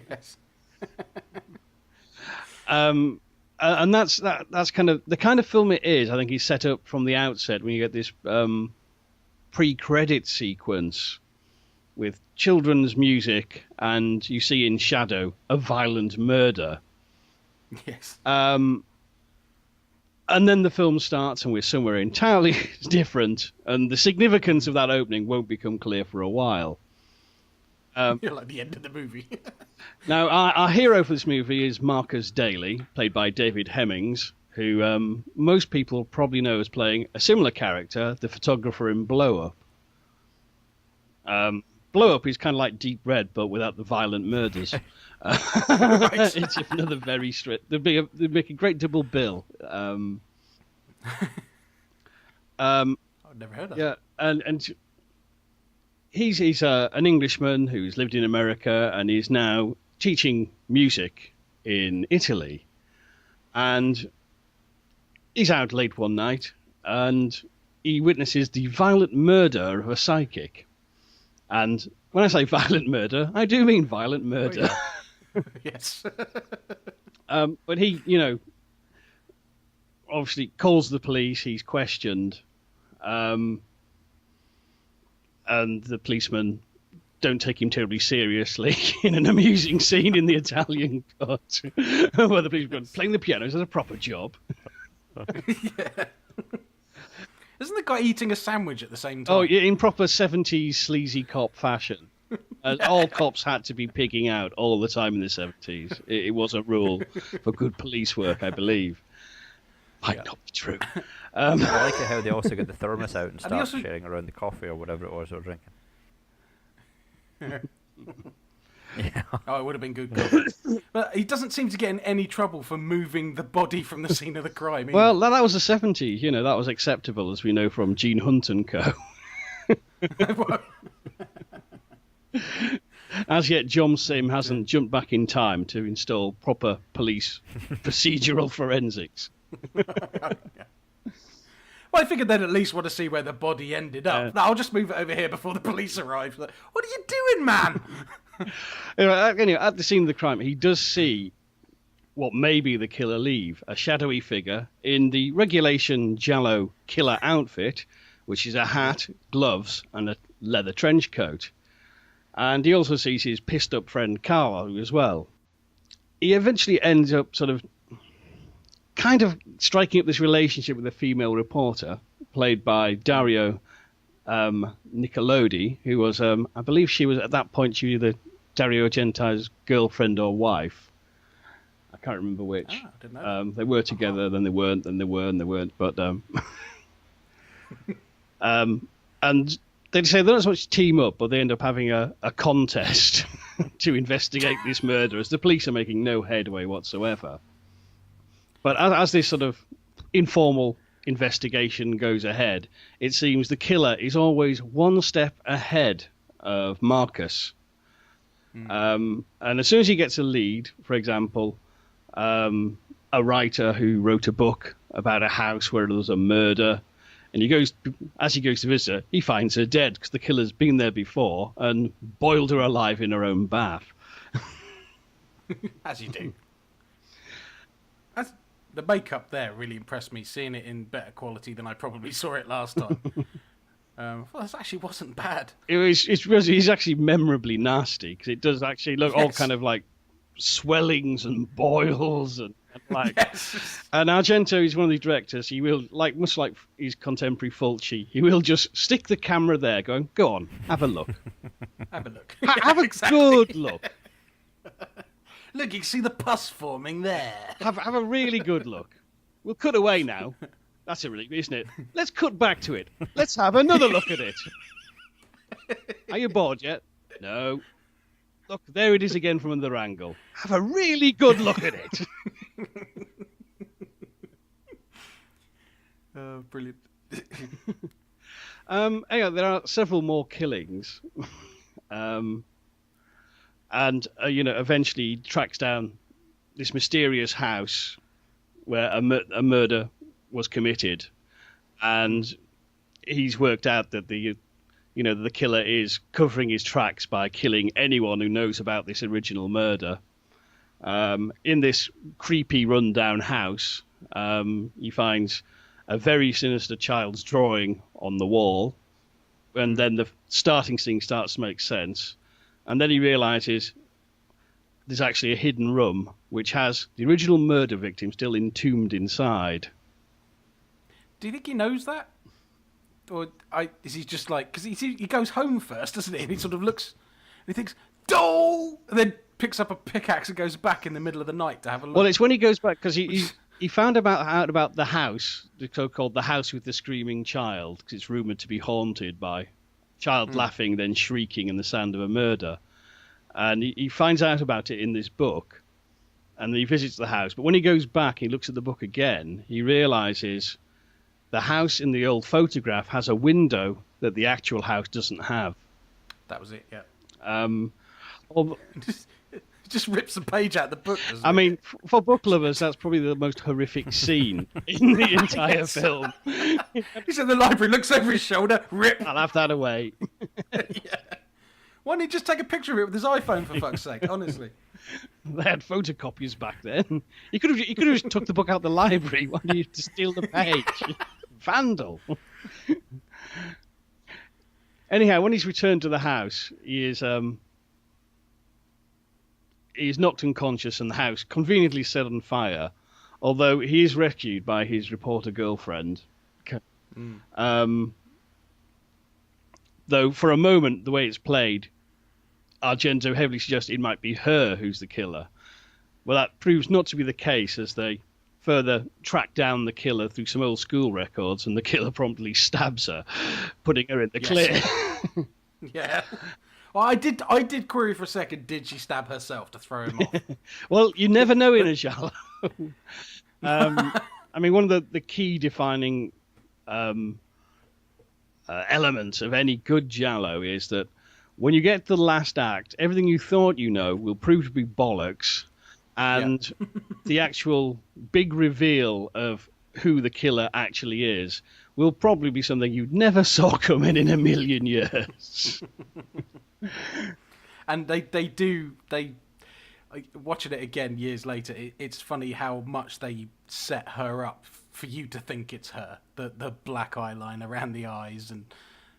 Speaker 1: Yes.
Speaker 3: And that's kind of the kind of film it is. I think he's set up from the outset when you get this pre-credit sequence with children's music, and you see in shadow a violent murder.
Speaker 1: Yes.
Speaker 3: And then the film starts, and we're somewhere entirely different, and the significance of that opening won't become clear for a while.
Speaker 1: You're like the end of the movie.
Speaker 3: Now, our hero for this movie is Marcus Daly, played by David Hemmings, who most people probably know as playing a similar character, the photographer in Blow Up. Blow Up is kind of like Deep Red, but without the violent murders. It's another very strict. They'd make a great double bill.
Speaker 1: I've never heard of
Speaker 3: Yeah, and he's an Englishman who's lived in America and is now teaching music in Italy. And he's out late one night and he witnesses the violent murder of a psychic. And when I say violent murder, I do mean violent murder.
Speaker 1: Oh, yeah. Yes.
Speaker 3: But he, obviously calls the police. He's questioned. And the policemen don't take him terribly seriously in an amusing scene in the Italian court where the policeman playing the piano as a proper job.
Speaker 1: Yeah. Isn't the guy eating a sandwich at the same time?
Speaker 3: Oh, yeah, in proper 70s sleazy cop fashion. All cops had to be pigging out all the time in the 70s. It was a rule for good police work, I believe. Might not be true.
Speaker 2: I like it how they also get the thermos out and
Speaker 1: he
Speaker 2: start
Speaker 1: also-
Speaker 2: sharing around the coffee or whatever it was they were drinking. Yeah.
Speaker 1: Oh, it would have been good coffee. But he doesn't seem to get in any trouble for moving the body from the scene of the crime. either.
Speaker 3: Well, that was the 70s. You know, that was acceptable, as we know from Gene Hunt and Co. As yet, John Sim hasn't jumped back in time to install proper police procedural forensics.
Speaker 1: Well, I figured they'd at least want to see where the body ended up. I'll just move it over here before the police arrive. Like, what are you doing, man?
Speaker 3: Anyway, at the scene of the crime, he does see what may be the killer leave, a shadowy figure in the regulation Jallo killer outfit, which is a hat, gloves, and a leather trench coat. And he also sees his pissed-up friend Carlo as well. He eventually ends up sort of kind of striking up this relationship with a female reporter, played by Dario Nicolodi, who was, I believe she was, at that point, she was either Dario Argento's girlfriend or wife. I can't remember which.
Speaker 1: I didn't know.
Speaker 3: They were together, then they weren't, then they were, and they weren't. But and they say they don't so much team up, but they end up having a contest to investigate this murder, as the police are making no headway whatsoever. But as this sort of informal investigation goes ahead, it seems the killer is always one step ahead of Marcus. And as soon as he gets a lead, for example, a writer who wrote a book about a house where there was a murder, and as he goes to visit her, he finds her dead because the killer's been there before and boiled her alive in her own bath.
Speaker 1: As you do. The makeup there really impressed me, seeing it in better quality than I probably saw it last time. Well, this actually wasn't bad.
Speaker 3: He's actually memorably nasty, because it does actually look all kind of like swellings and boils and like.
Speaker 1: Yes.
Speaker 3: And Argento is one of the directors. He will, much like his contemporary Fulci, he will just stick the camera there, going, "Go on, have a look,
Speaker 1: Have a look.
Speaker 3: have a good look,
Speaker 1: Look, you can see the pus forming there.
Speaker 3: have a really good look. We'll cut away now. That's a relief, isn't it? Let's cut back to it. Let's have another look at it. Are you bored yet? No. Look, there it is again from another angle. Have a really good look at it."
Speaker 1: Brilliant.
Speaker 3: Anyway, there are several more killings. And eventually he tracks down this mysterious house where a murder was committed, and he's worked out that the killer is covering his tracks by killing anyone who knows about this original murder. In this creepy rundown house, he finds a very sinister child's drawing on the wall, and then the starting scene starts to make sense. And then he realizes there's actually a hidden room which has the original murder victim still entombed inside.
Speaker 1: Do you think he knows that? Or is he just like... Because he goes home first, doesn't he? And he sort of looks... And he thinks, "Doll!" And then picks up a pickaxe and goes back in the middle of the night to have a look.
Speaker 3: Well, it's when he goes back, because he found out about the house, the so-called the house with the screaming child, because it's rumoured to be haunted by child laughing, then shrieking, and the sound of a murder. And he finds out about it in this book, and he visits the house. But when he goes back, he looks at the book again, he realises the house in the old photograph has a window that the actual house doesn't have.
Speaker 1: That was it, yeah. Just rips a page out of the book, doesn't
Speaker 3: I
Speaker 1: it?
Speaker 3: mean, for book lovers, that's probably the most horrific scene in the entire film.
Speaker 1: He's in the library, looks over his shoulder, rip.
Speaker 3: I'll have that away.
Speaker 1: Yeah. Why didn't he just take a picture of it with his iPhone, for fuck's sake? Honestly.
Speaker 3: They had photocopiers back then. You could have just took the book out of the library. Why did you have to steal the page? Vandal. Anyhow, when he's returned to the house, he is knocked unconscious and the house conveniently set on fire, although he is rescued by his reporter girlfriend, Though for a moment, the way it's played, Argento heavily suggests it might be her who's the killer. Well, that proves not to be the case as they further track down the killer through some old school records, and the killer promptly stabs her, putting her in the clear.
Speaker 1: Yeah. Well, I did query for a second, did she stab herself to throw him off?
Speaker 3: Well, you never know in a giallo. I mean, one of the key defining elements of any good giallo is that when you get to the last act, everything you thought you know will prove to be bollocks, and the actual big reveal of who the killer actually is will probably be something you never saw coming in a million years.
Speaker 1: And they watching it again years later, it's funny how much they set her up for you to think it's her. The black eyeliner around the eyes, and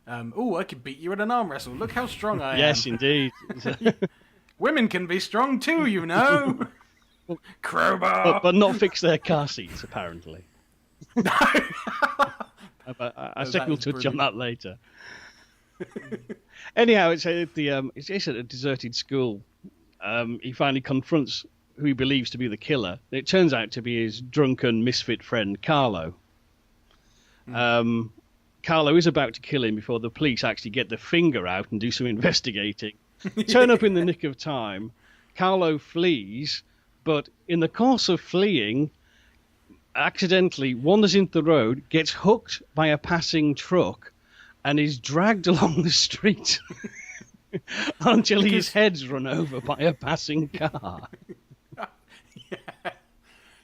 Speaker 1: I could beat you in an arm wrestle. Look how strong I am.
Speaker 3: Yes, indeed.
Speaker 1: Women can be strong too, you know. Crowbar.
Speaker 3: But not fix their car seats, apparently. I think we'll touch on that later. Anyhow, it's at a deserted school. He finally confronts who he believes to be the killer. It turns out to be his drunken misfit friend, Carlo. Carlo is about to kill him before the police actually get the finger out and do some investigating. Turn up in the nick of time. Carlo flees, but in the course of fleeing, accidentally wanders into the road, gets hooked by a passing truck, and is dragged along the street until his head's run over by a passing car.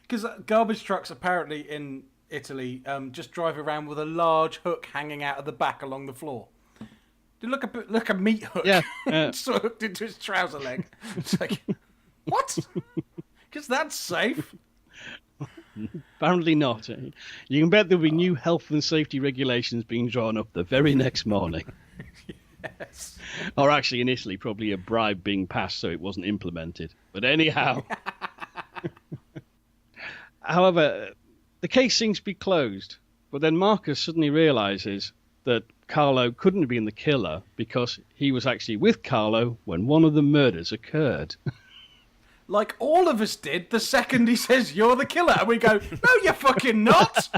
Speaker 1: Because garbage trucks apparently in Italy just drive around with a large hook hanging out of the back along the floor. Look a meat hook.
Speaker 3: Yeah.
Speaker 1: Sort of hooked into his trouser leg. It's like, what? Because that's safe.
Speaker 3: Apparently not. You can bet there'll be new health and safety regulations being drawn up the very next morning.
Speaker 1: Yes.
Speaker 3: Or actually, in Italy, probably a bribe being passed so it wasn't implemented. But anyhow. However, the case seems to be closed. But then Marcus suddenly realizes that Carlo couldn't have been the killer because he was actually with Carlo when one of the murders occurred.
Speaker 1: Like all of us did the second he says you're the killer. And we go, no, you're fucking not.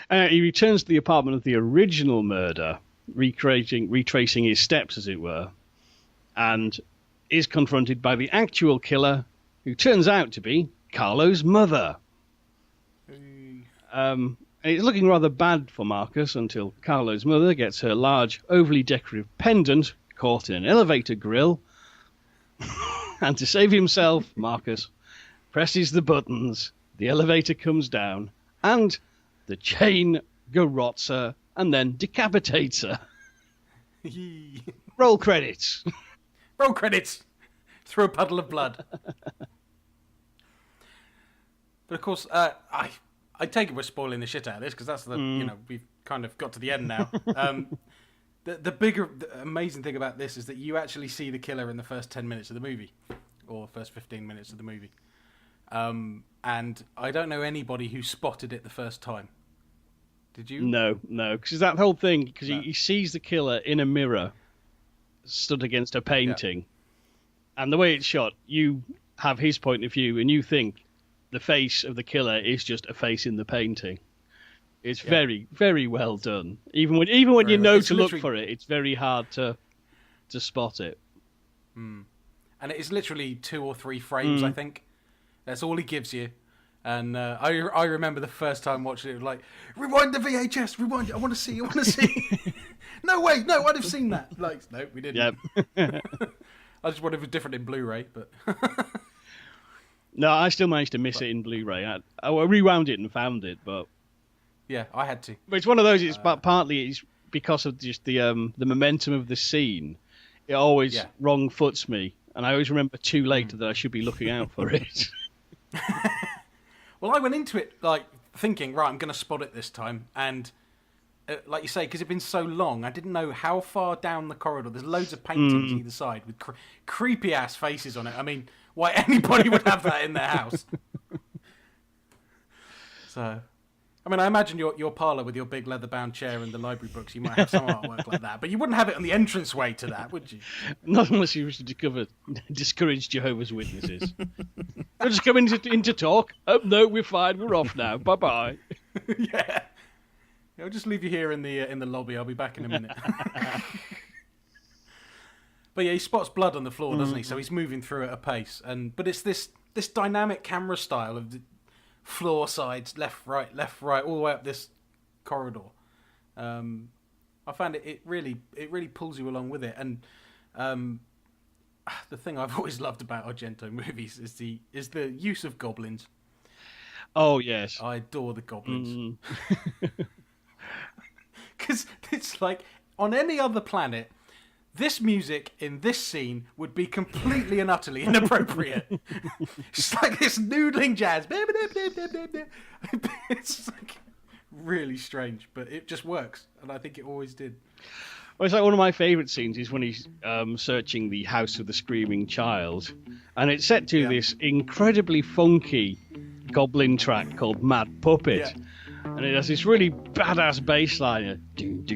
Speaker 3: He returns to the apartment of the original murder, retracing his steps, as it were, and is confronted by the actual killer, who turns out to be Carlo's mother. And it's looking rather bad for Marcus until Carlo's mother gets her large, overly decorative pendant caught in an elevator grill. And to save himself, Marcus presses the buttons, the elevator comes down, and the chain garrots her and then decapitates her. Roll credits.
Speaker 1: Roll credits. Through a puddle of blood. But of course, I take it we're spoiling the shit out of this because that's we've kind of got to the end now. The amazing thing about this is that you actually see the killer in the first 10 minutes of the movie, or first 15 minutes of the movie. And I don't know anybody who spotted it the first time. Did you?
Speaker 3: No, because that whole thing, because he sees the killer in a mirror, stood against a painting, and the way it's shot, you have his point of view, and you think the face of the killer is just a face in the painting. It's very, very well done. Even when you know to look for it, it's very hard to spot it.
Speaker 1: And it is literally 2 or 3 frames, I think. That's all he gives you. And I remember the first time watching it, like, rewind the VHS, rewind it, I want to see. No, wait, no, I'd have seen that. Like, no, we didn't.
Speaker 3: Yep.
Speaker 1: I just wanted it was different in Blu-ray, but...
Speaker 3: No, I still managed to miss it in Blu-ray. I rewound it and found it, but...
Speaker 1: Yeah, I had to.
Speaker 3: But it's one of those, partly it's because of just the momentum of the scene. It always wrong foots me, and I always remember too late that I should be looking out for it.
Speaker 1: Well, I went into it like thinking, right, I'm going to spot it this time, and like you say, because it'd been so long, I didn't know how far down the corridor. There's loads of paintings either side with creepy ass faces on it. I mean, why anybody would have that in their house? So, I mean, I imagine your parlour with your big leather-bound chair and the library books, you might have some artwork like that, but you wouldn't have it on the entranceway to that, would you?
Speaker 3: Not unless you wish to discourage Jehovah's Witnesses. They'll just come in to talk. Oh, no, we're fine. We're off now. Bye-bye.
Speaker 1: Yeah. I'll just leave you here in the lobby. I'll be back in a minute. But yeah, he spots blood on the floor, doesn't he? So he's moving through at a pace. But it's this dynamic camera style of the floor sides, left, right, all the way up this corridor. I found it really pulls you along with it. And the thing I've always loved about Argento movies is the use of goblins.
Speaker 3: Oh, yes.
Speaker 1: I adore the goblins. Because it's like, on any other planet, this music in this scene would be completely and utterly inappropriate. It's like this noodling jazz. It's like really strange, but it just works, and I think it always did.
Speaker 3: Well, it's like one of my favourite scenes is when he's searching the house of the screaming child, and it's set to this incredibly funky goblin track called Mad Puppet. Yeah. And it has this really badass bass line. And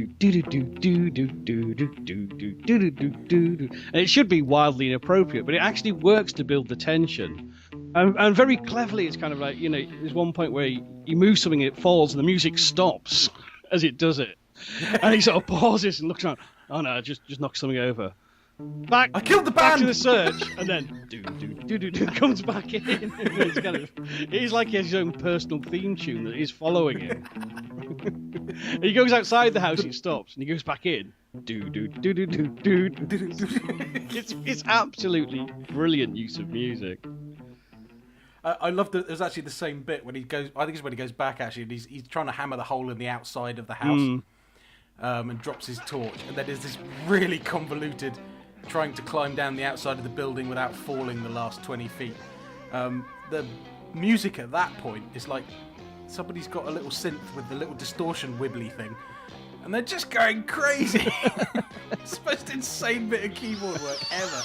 Speaker 3: it should be wildly inappropriate, but it actually works to build the tension. And very cleverly, it's kind of like, there's one point where he moves something and it falls and the music stops as it does it. And he sort of pauses and looks around. Oh no, just knocked something over. Back,
Speaker 1: I killed the band.
Speaker 3: Back to the search, and then comes back in. He's like he has his own personal theme tune that he's following him. And he goes outside the house, he stops, and he goes back in. It's absolutely brilliant use of music.
Speaker 1: I love that. There's actually the same bit when he goes. I think it's when he goes back actually, and he's trying to hammer the hole in the outside of the house, and drops his torch, and then there's this really convoluted trying to climb down the outside of the building without falling the last 20 feet. The music at that point is like somebody's got a little synth with the little distortion wibbly thing, and they're just going crazy. It's the most insane bit of keyboard work ever.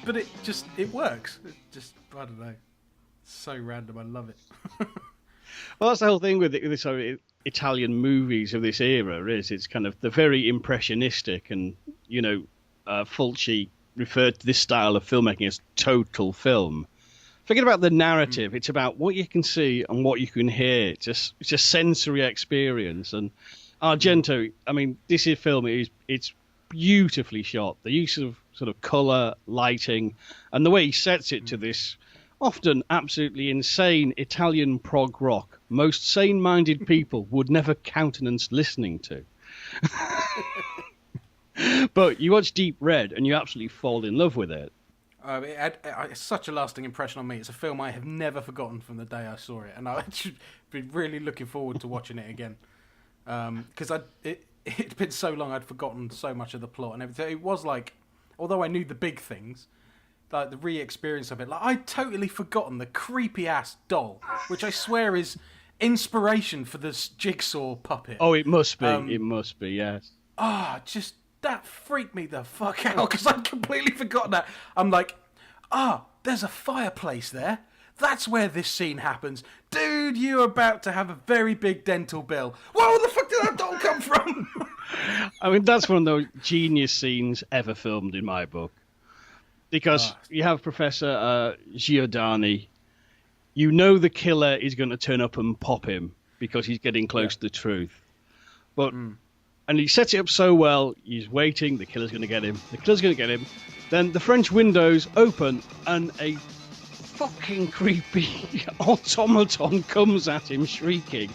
Speaker 1: But it works. It just, I don't know. It's so random. I love it.
Speaker 3: Well, that's the whole thing with this sort of Italian movies of this era. It's kind of the very impressionistic, and Fulci referred to this style of filmmaking as total film. Forget about the narrative. It's about what you can see and what you can hear. It's a sensory experience. And Argento, I mean, this is film. It's beautifully shot. The use of sort of colour, lighting, and the way he sets it to this often absolutely insane Italian prog rock most sane-minded people would never countenance listening to. But you watch Deep Red and you absolutely fall in love with it.
Speaker 1: It's such a lasting impression on me. It's a film I have never forgotten from the day I saw it, and I should be really looking forward to watching it again. Because it'd been so long I'd forgotten so much of the plot and everything. It was like, although I knew the big things, like the re-experience of it, like I'd totally forgotten the creepy-ass doll, which I swear is inspiration for this jigsaw puppet.
Speaker 3: Oh, it must be. It must be, yes.
Speaker 1: Just that freaked me the fuck out because I'd completely forgotten that. I'm like, there's a fireplace there. That's where this scene happens. Dude, you're about to have a very big dental bill. Where the fuck did that doll come from?
Speaker 3: I mean, that's one of those genius scenes ever filmed in my book. Because you have Professor Giordani. You know the killer is going to turn up and pop him because he's getting close to the truth. But and he sets it up so well, he's waiting, the killer's going to get him. The killer's going to get him. Then the French windows open and a fucking creepy automaton comes at him shrieking.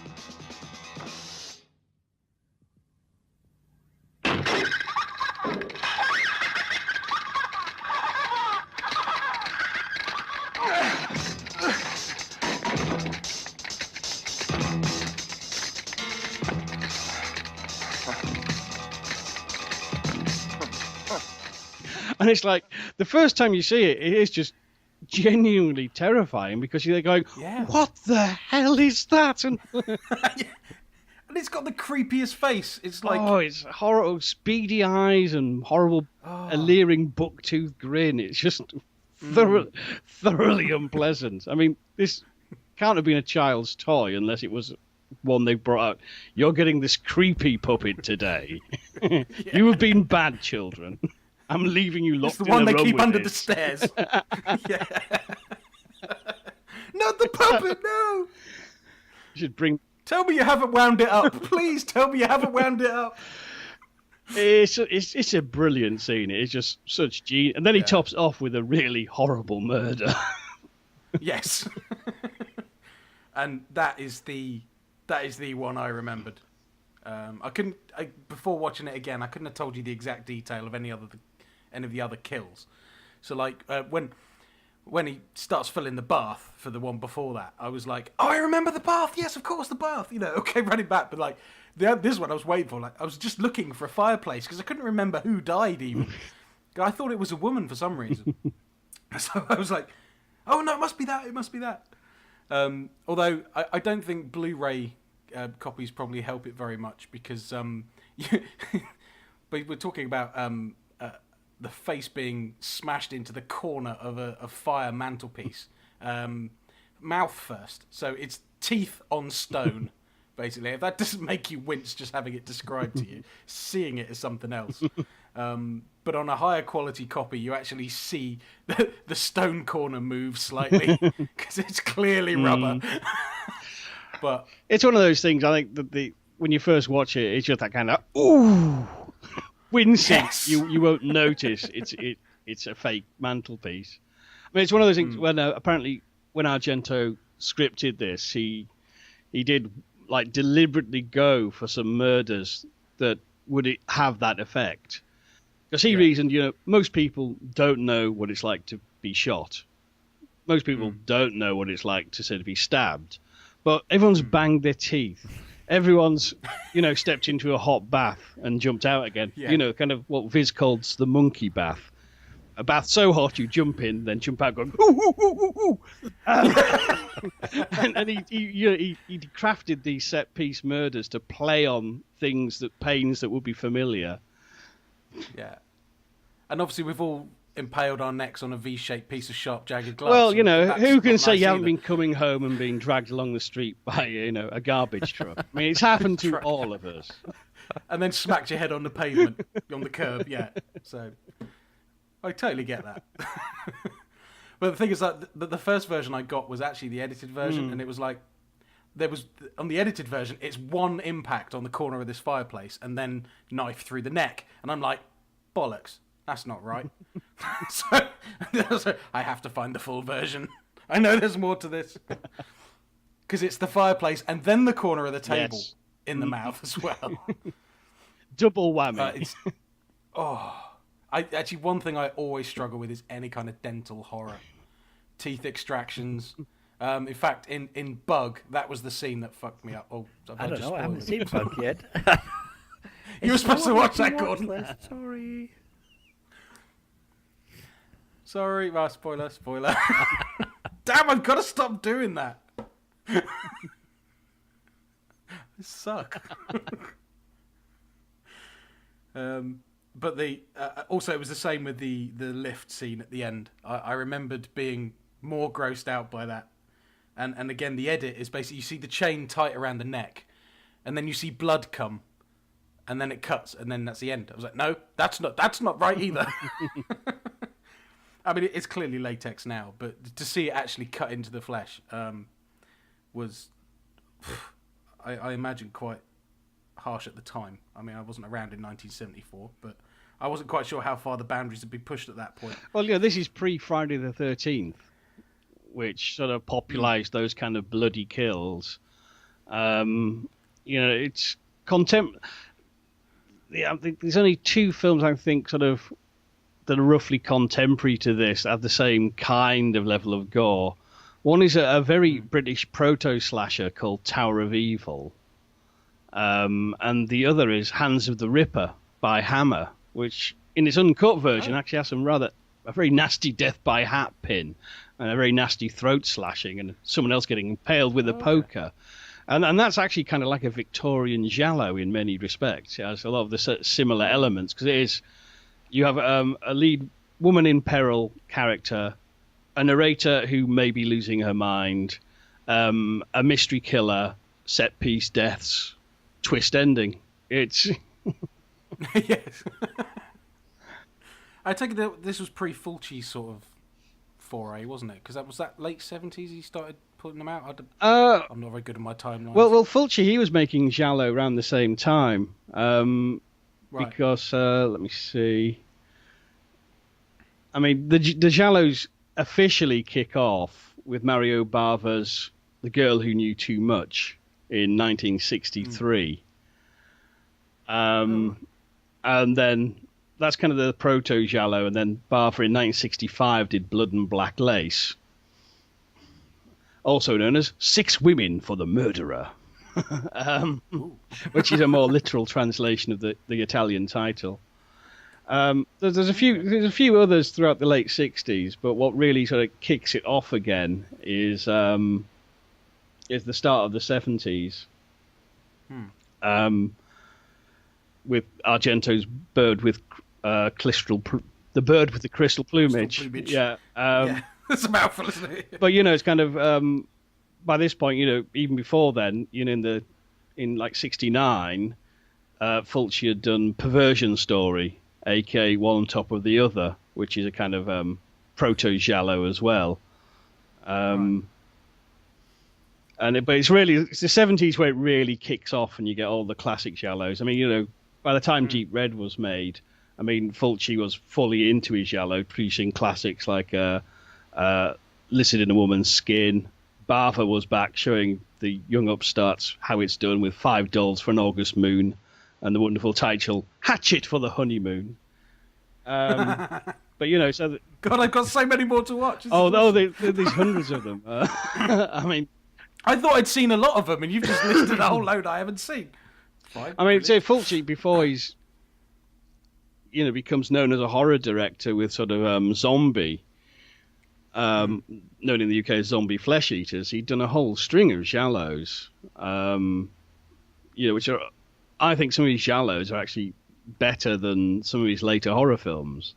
Speaker 3: And it's like, the first time you see it, it is just genuinely terrifying because you're going, what the hell is that? And
Speaker 1: and it's got the creepiest face. It's like
Speaker 3: it's horrible, speedy eyes and horrible, leering bucktooth grin. It's just thoroughly unpleasant. I mean, this can't have been a child's toy unless it was one they brought out. You're getting this creepy puppet today. You have been bad, children. I'm leaving you locked
Speaker 1: it's the
Speaker 3: in
Speaker 1: one
Speaker 3: a
Speaker 1: they
Speaker 3: room
Speaker 1: keep
Speaker 3: with
Speaker 1: under
Speaker 3: it.
Speaker 1: the stairs. Yeah. Not the puppet, no.
Speaker 3: You should bring.
Speaker 1: Tell me you haven't wound it up. Please tell me you haven't wound it up.
Speaker 3: It's a brilliant scene. It's just such genius. And then he tops it off with a really horrible murder.
Speaker 1: Yes. And that is the one I remembered. Before watching it again, I couldn't have told you the exact detail of any of the other kills. So like when he starts filling the bath for the one before that, I was like, oh, I remember the bath. Yes, of course, the bath. Okay, running back. But like this one I was waiting for. Like I was just looking for a fireplace because I couldn't remember who died even. I thought it was a woman for some reason. So I was like, oh no, it must be that. It must be that. Although I don't think Blu-ray copies probably help it very much because but we're talking about the face being smashed into the corner of a fire mantelpiece, mouth first. So it's teeth on stone, basically. If that doesn't make you wince just having it described to you, seeing it is something else. But on a higher quality copy, you actually see the stone corner move slightly because it's clearly rubber. But
Speaker 3: it's one of those things. I think that when you first watch it, it's just that kind of ooh, wincing.
Speaker 1: Yes.
Speaker 3: You won't notice it's a fake mantelpiece. I mean, it's one of those things when apparently when Argento scripted this, he did like deliberately go for some murders that would have that effect. Because he reasoned, most people don't know what it's like to be shot. Most people don't know what it's like to sort of be stabbed. But everyone's banged their teeth. Everyone's, stepped into a hot bath and jumped out again. Yeah. Kind of what Viz calls the monkey bath. A bath so hot you jump in, then jump out going, ooh, ooh, ooh, ooh, ooh. And he crafted these set-piece murders to play on pains that would be familiar.
Speaker 1: Yeah. And obviously we've all impaled our necks on a V-shaped piece of sharp, jagged glass.
Speaker 3: Well, who can say
Speaker 1: nice
Speaker 3: you haven't
Speaker 1: either.
Speaker 3: been coming home and being dragged along the street by, a garbage truck? I mean, it's happened to all of us.
Speaker 1: And then smacked your head on the pavement, on the curb, yeah. So, I totally get that. But the thing is that the first version I got was actually the edited version, and it was like, on the edited version, it's one impact on the corner of this fireplace, and then knife through the neck. And I'm like, bollocks. That's not right. So I have to find the full version. I know there's more to this. Because it's the fireplace and then the corner of the table in the mouth as well.
Speaker 3: Double whammy.
Speaker 1: Actually, one thing I always struggle with is any kind of dental horror. Teeth extractions. In fact, in Bug, that was the scene that fucked me up. Oh,
Speaker 2: I don't know. I haven't seen Bug yet.
Speaker 1: You were supposed to watch that, Gordon.
Speaker 2: Sorry.
Speaker 1: Sorry, spoiler. Damn, I've got to stop doing that. This suck. But also it was the same with the lift scene at the end. I remembered being more grossed out by that. And again, the edit is basically you see the chain tight around the neck, and then you see blood come, and then it cuts, and then that's the end. I was like, no, that's not right either. I mean, it's clearly latex now, but to see it actually cut into the flesh was, I imagine, quite harsh at the time. I mean, I wasn't around in 1974, but I wasn't quite sure how far the boundaries had been pushed at that point.
Speaker 3: Well, this is pre-Friday the 13th, which sort of popularized those kind of bloody kills. It's I think there's only two films I think sort of that are roughly contemporary to this, have the same kind of level of gore. One is a very British proto-slasher called Tower of Evil. And the other is Hands of the Ripper by Hammer, which in its uncut version actually has a very nasty death by hat pin and a very nasty throat slashing and someone else getting impaled with a poker. And that's actually kind of like a Victorian giallo in many respects. It has a lot of the similar elements, because you have a lead woman in peril character, a narrator who may be losing her mind, a mystery killer, set piece deaths, twist ending. It's
Speaker 1: Yes. I take it that this was pre-Fulci sort of foray, wasn't it? Because was that late 70s he started putting them out? I'm not very good at my timeline.
Speaker 3: well, Fulci, he was making giallo around the same time.
Speaker 1: Right.
Speaker 3: Because let me see. I mean, the giallos officially kick off with Mario Bava's The Girl Who Knew Too Much in 1963. And then that's kind of the proto-giallo, and then Bava in 1965 did Blood and Black Lace, also known as Six Women for the Murderer, which is a more literal translation of the Italian title. There's a few others throughout the late 60s, but what really sort of kicks it off again is the start of the 70s. With Argento's Bird with the bird with the crystal plumage. Yeah,
Speaker 1: that's a mouthful, isn't it?
Speaker 3: But it's kind of by this point, even before then, in like '69, Fulci had done Perversion Story, aka One on Top of the Other, which is a kind of proto giallo as well. But it's the 70s where it really kicks off, and you get all the classic giallos. I mean, by the time Deep Red was made, I mean, Fulci was fully into his giallo, producing classics like Listed in a Woman's Skin. Bava was back showing the young upstarts how it's done with Five Dolls for an August Moon and the wonderful title Hatchet for the Honeymoon. But so
Speaker 1: God, I've got so many more to watch.
Speaker 3: There's hundreds of them. I mean,
Speaker 1: I thought I'd seen a lot of them, and you've just listed a whole load I haven't seen. Fine,
Speaker 3: I mean, say Fulci, before he's becomes known as a horror director with sort of Zombie, known in the UK as Zombie Flesh Eaters, he'd done a whole string of giallos, which are, I think some of these giallos are actually better than some of his later horror films,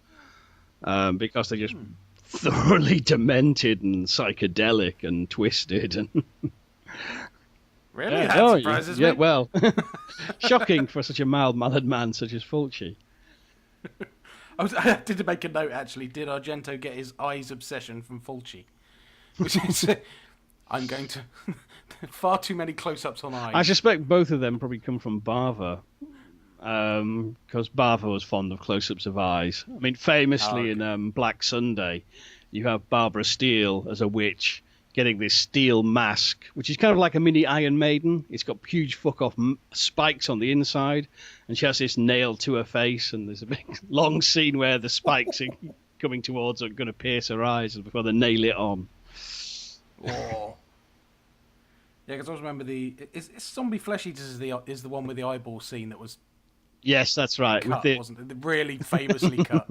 Speaker 3: because they're just thoroughly demented and psychedelic and twisted and.
Speaker 1: Really? That surprises me.
Speaker 3: Yeah, well, shocking for such a mild-mannered man such as Fulci.
Speaker 1: I did make a note, actually. Did Argento get his eyes obsession from Fulci? Which is, I'm going to... far too many close-ups on eyes.
Speaker 3: I suspect both of them probably come from Bava, because Bava was fond of close-ups of eyes. I mean, famously in Black Sunday, you have Barbara Steele as a witch, getting this steel mask, which is kind of like a mini Iron Maiden. It's got huge fuck-off spikes on the inside, and she has this nail to her face, and there's a big long scene where the spikes are coming towards her, going to pierce her eyes before they nail it on.
Speaker 1: Oh. Yeah, because I always remember is Zombie Flesh Eaters is the one with the eyeball scene that was...
Speaker 3: Yes, that's right.
Speaker 1: Cut, wasn't it? Really famously cut.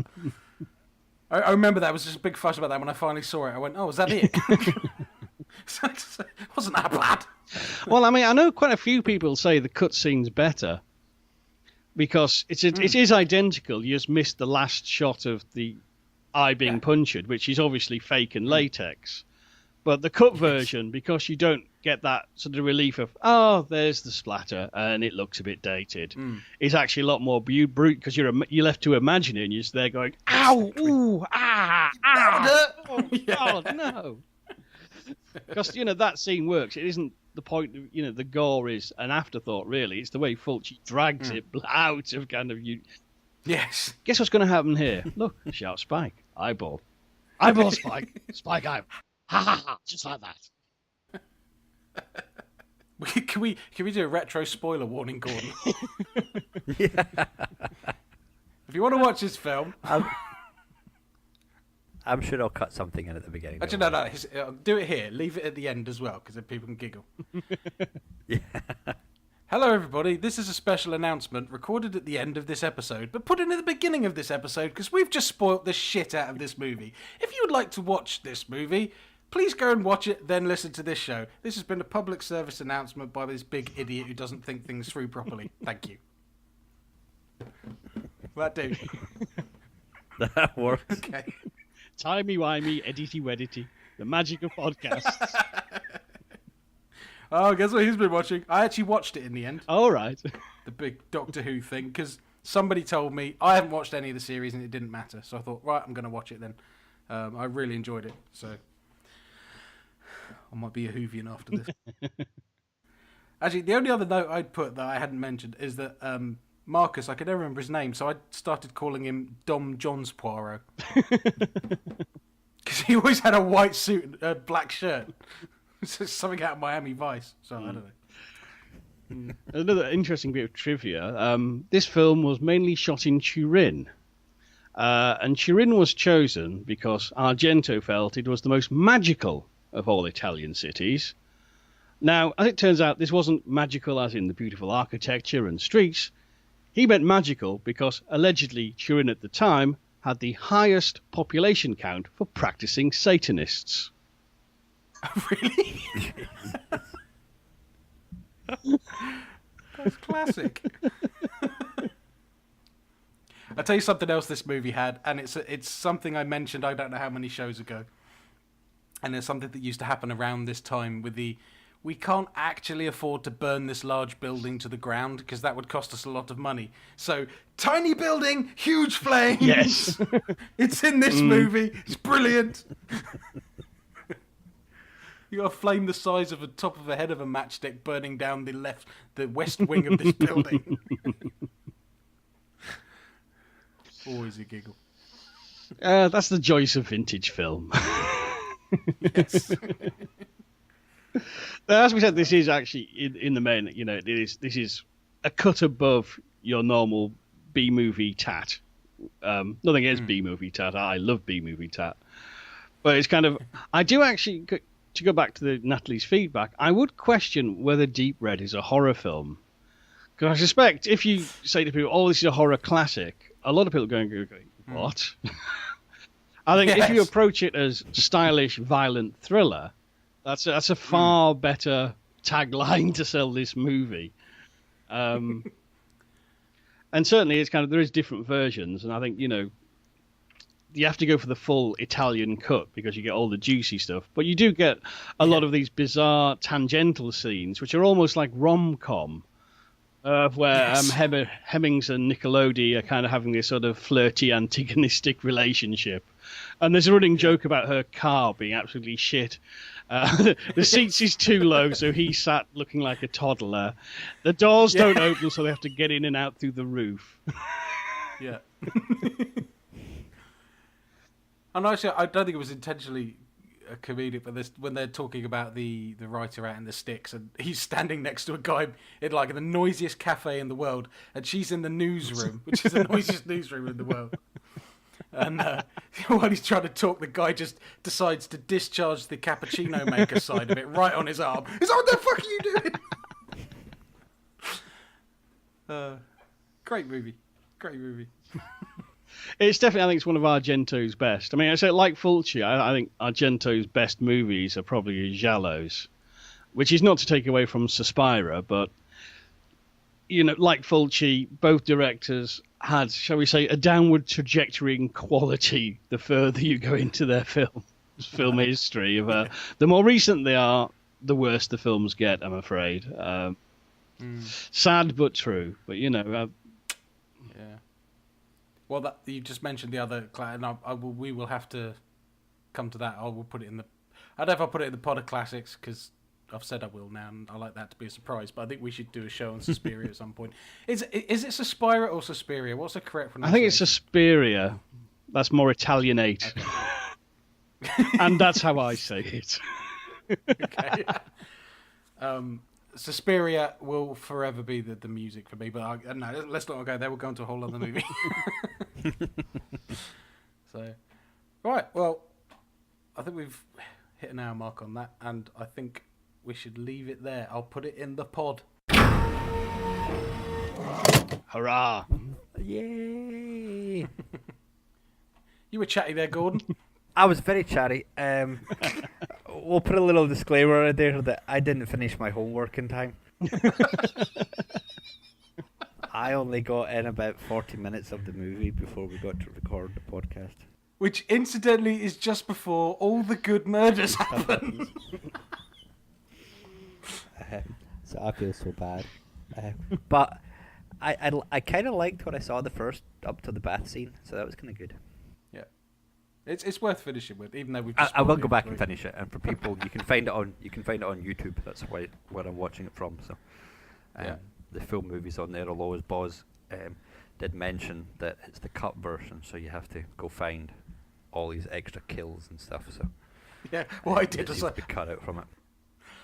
Speaker 1: I remember that. There was just a big fuss about that when I finally saw it. I went, oh, is that it? Wasn't that bad?
Speaker 3: Well, I mean, I know quite a few people say the cutscene's better because it is identical. You just missed the last shot of the eye being punctured, which is obviously fake and latex. But the cut version, because you don't get that sort of relief of, oh, there's the splatter and it looks a bit dated, is actually a lot more brute because you're left to imagine it and you're just there going, ow, ooh, ah, oh, God, no. Because, that scene works. It isn't the point, the gore is an afterthought, really. It's the way Fulci drags it out of kind of you.
Speaker 1: Yes.
Speaker 3: Guess what's going to happen here? Look, shout Spike. Eyeball. Eyeball Spike. Spike eyeball. Ha ha ha! Just like that.
Speaker 1: Can we do a retro spoiler warning, Gordon?
Speaker 2: Yeah.
Speaker 1: If you want to watch this film,
Speaker 2: I'm sure I'll cut something in at the beginning.
Speaker 1: Actually, no. Do it here. Leave it at the end as well, because then people can giggle.
Speaker 2: Yeah.
Speaker 1: Hello, everybody. This is a special announcement recorded at the end of this episode, but put in at the beginning of this episode because we've just spoilt the shit out of this movie. If you would like to watch this movie, please go and watch it, then listen to this show. This has been a public service announcement by this big idiot who doesn't think things through properly. Thank you. That do.
Speaker 2: That works.
Speaker 1: Okay.
Speaker 3: Timey-wimey, edity-wedity. The magic of podcasts.
Speaker 1: Oh, guess what he's been watching? I actually watched it in the end.
Speaker 3: All right.
Speaker 1: The big Doctor Who thing, because somebody told me I haven't watched any of the series and it didn't matter. So I thought, right, I'm going to watch it then. I really enjoyed it, so I might be a Whovian after this. Actually, the only other note I'd put that I hadn't mentioned is that Marcus, I could never remember his name, so I started calling him Dom John's Poirot. Because he always had a white suit and a black shirt. It's something out of Miami Vice, so I don't know.
Speaker 3: Another interesting bit of trivia. This film was mainly shot in Turin. And Turin was chosen because Argento felt it was the most magical of all Italian cities. Now, as it turns out, this wasn't magical as in the beautiful architecture and streets. He meant magical because allegedly Turin at the time had the highest population count for practicing Satanists.
Speaker 1: Really? That's classic. I'll tell you something else this movie had, and it's something I mentioned I don't know how many shows ago. And it's something that used to happen around this time with we can't actually afford to burn this large building to the ground because that would cost us a lot of money. So, tiny building, huge flames.
Speaker 3: Yes.
Speaker 1: It's in this movie. It's brilliant. You got a flame the size of the top of the head of a matchstick burning down the west wing of this building. Always a giggle.
Speaker 3: That's the joys of vintage film.
Speaker 1: Yes.
Speaker 3: As we said, this is actually in the main. This is a cut above your normal B-movie tat. Nothing against B-movie tat. I love B-movie tat, but it's kind of. I do actually. To go back to Natalie's feedback, I would question whether Deep Red is a horror film. Because I suspect if you say to people, "Oh, this is a horror classic," a lot of people are going, "What?" I think if you approach it as stylish, violent thriller, that's a far better tagline to sell this movie. And certainly, it's kind of there is different versions, and I think you have to go for the full Italian cut because you get all the juicy stuff. But you do get a lot of these bizarre tangential scenes, which are almost like rom-com, where Hemmings and Nickelodeon are kind of having this sort of flirty, antagonistic relationship. And there's a running joke about her car being absolutely shit. The seats is too low, so he sat looking like a toddler. The doors don't open, so they have to get in and out through the roof.
Speaker 1: Yeah. And actually, I don't think it was intentionally comedic, but when they're talking about the writer out in the sticks, and he's standing next to a guy in like the noisiest cafe in the world, and she's in the newsroom, which is the noisiest newsroom in the world. And while he's trying to talk, the guy just decides to discharge the cappuccino maker side of it right on his arm. He's like, "What the fuck are you doing?" Great movie. Great movie.
Speaker 3: It's definitely, I think it's one of Argento's best. I mean, I say like Fulci, I think Argento's best movies are probably Giallos, which is not to take away from Suspiria, but, like Fulci, both directors had, shall we say, a downward trajectory in quality the further you go into their film history. The more recent they are, the worse the films get, I'm afraid. Sad but true, but yeah.
Speaker 1: Well, you just mentioned the other, and we will have to come to that. I will put it in the. I don't know if I'll put it in the pod of classics because I've said I will now, and I like that to be a surprise. But I think we should do a show on Suspiria at some point. Is it Suspiria or Suspiria? What's the correct pronunciation?
Speaker 3: I think it's Suspiria. That's more Italianate, and that's how I say it.
Speaker 1: Okay. Suspiria will forever be the music for me, but no, let's not go there. We'll go into a whole other movie. So, right, well, I think we've hit an hour mark on that, and I think we should leave it there. I'll put it in the pod.
Speaker 3: Hurrah!
Speaker 2: Yay!
Speaker 1: You were chatty there, Gordon.
Speaker 2: I was very chatty. we'll put a little disclaimer in there that I didn't finish my homework in time. I only got in about 40 minutes of the movie before we got to record the podcast.
Speaker 1: Which, incidentally, is just before all the good murders happen.
Speaker 2: So I feel so bad. But I kind of liked what I saw the first up to the bath scene, so that was kind of good.
Speaker 1: Yeah, it's worth finishing with, even though we've.
Speaker 2: I will go back and finish it, and for people, you can find it on YouTube. That's where I'm watching it from. So,
Speaker 1: yeah.
Speaker 2: The full movie's on there. Although, as Boz did mention that it's the cut version, so you have to go find all these extra kills and stuff. So,
Speaker 1: yeah, what I did was
Speaker 2: like be cut out from it.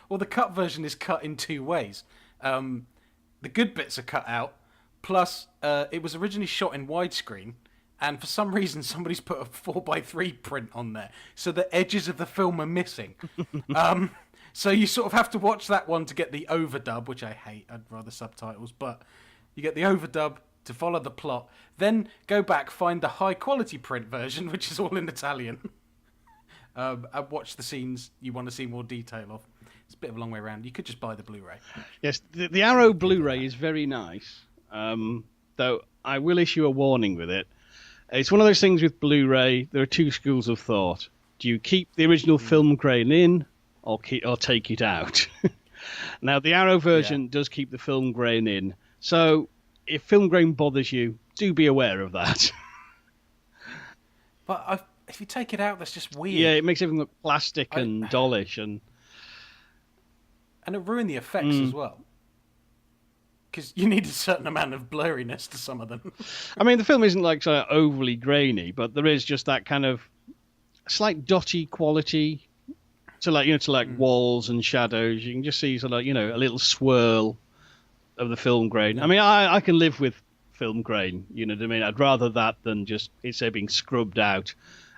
Speaker 1: Well, the cut version is cut in two ways. The good bits are cut out. Plus, it was originally shot in widescreen, and for some reason, somebody's put a 4:3 print on there, so the edges of the film are missing. So you sort of have to watch that one to get the overdub, which I hate. I'd rather subtitles, but you get the overdub to follow the plot. Then go back, find the high-quality print version, which is all in Italian, and watch the scenes you want to see more detail of. It's a bit of a long way around. You could just buy the Blu-ray.
Speaker 3: Yes, the Arrow Blu-ray is very nice, though I will issue a warning with it. It's one of those things with Blu-ray, there are two schools of thought. Do you keep the original film grain in, or take it out? Now, the Arrow version does keep the film grain in, so if film grain bothers you, do be aware of that.
Speaker 1: But if you take it out, that's just weird.
Speaker 3: Yeah, it makes everything look plastic and dollish, and
Speaker 1: it ruined the effects as well. Because you need a certain amount of blurriness to some of them.
Speaker 3: I mean, the film isn't like sort of overly grainy, but there is just that kind of slight dotty quality to walls and shadows. You can just see sort of a little swirl of the film grain. I mean, I can live with film grain. You know what I mean? I'd rather that than just it's being scrubbed out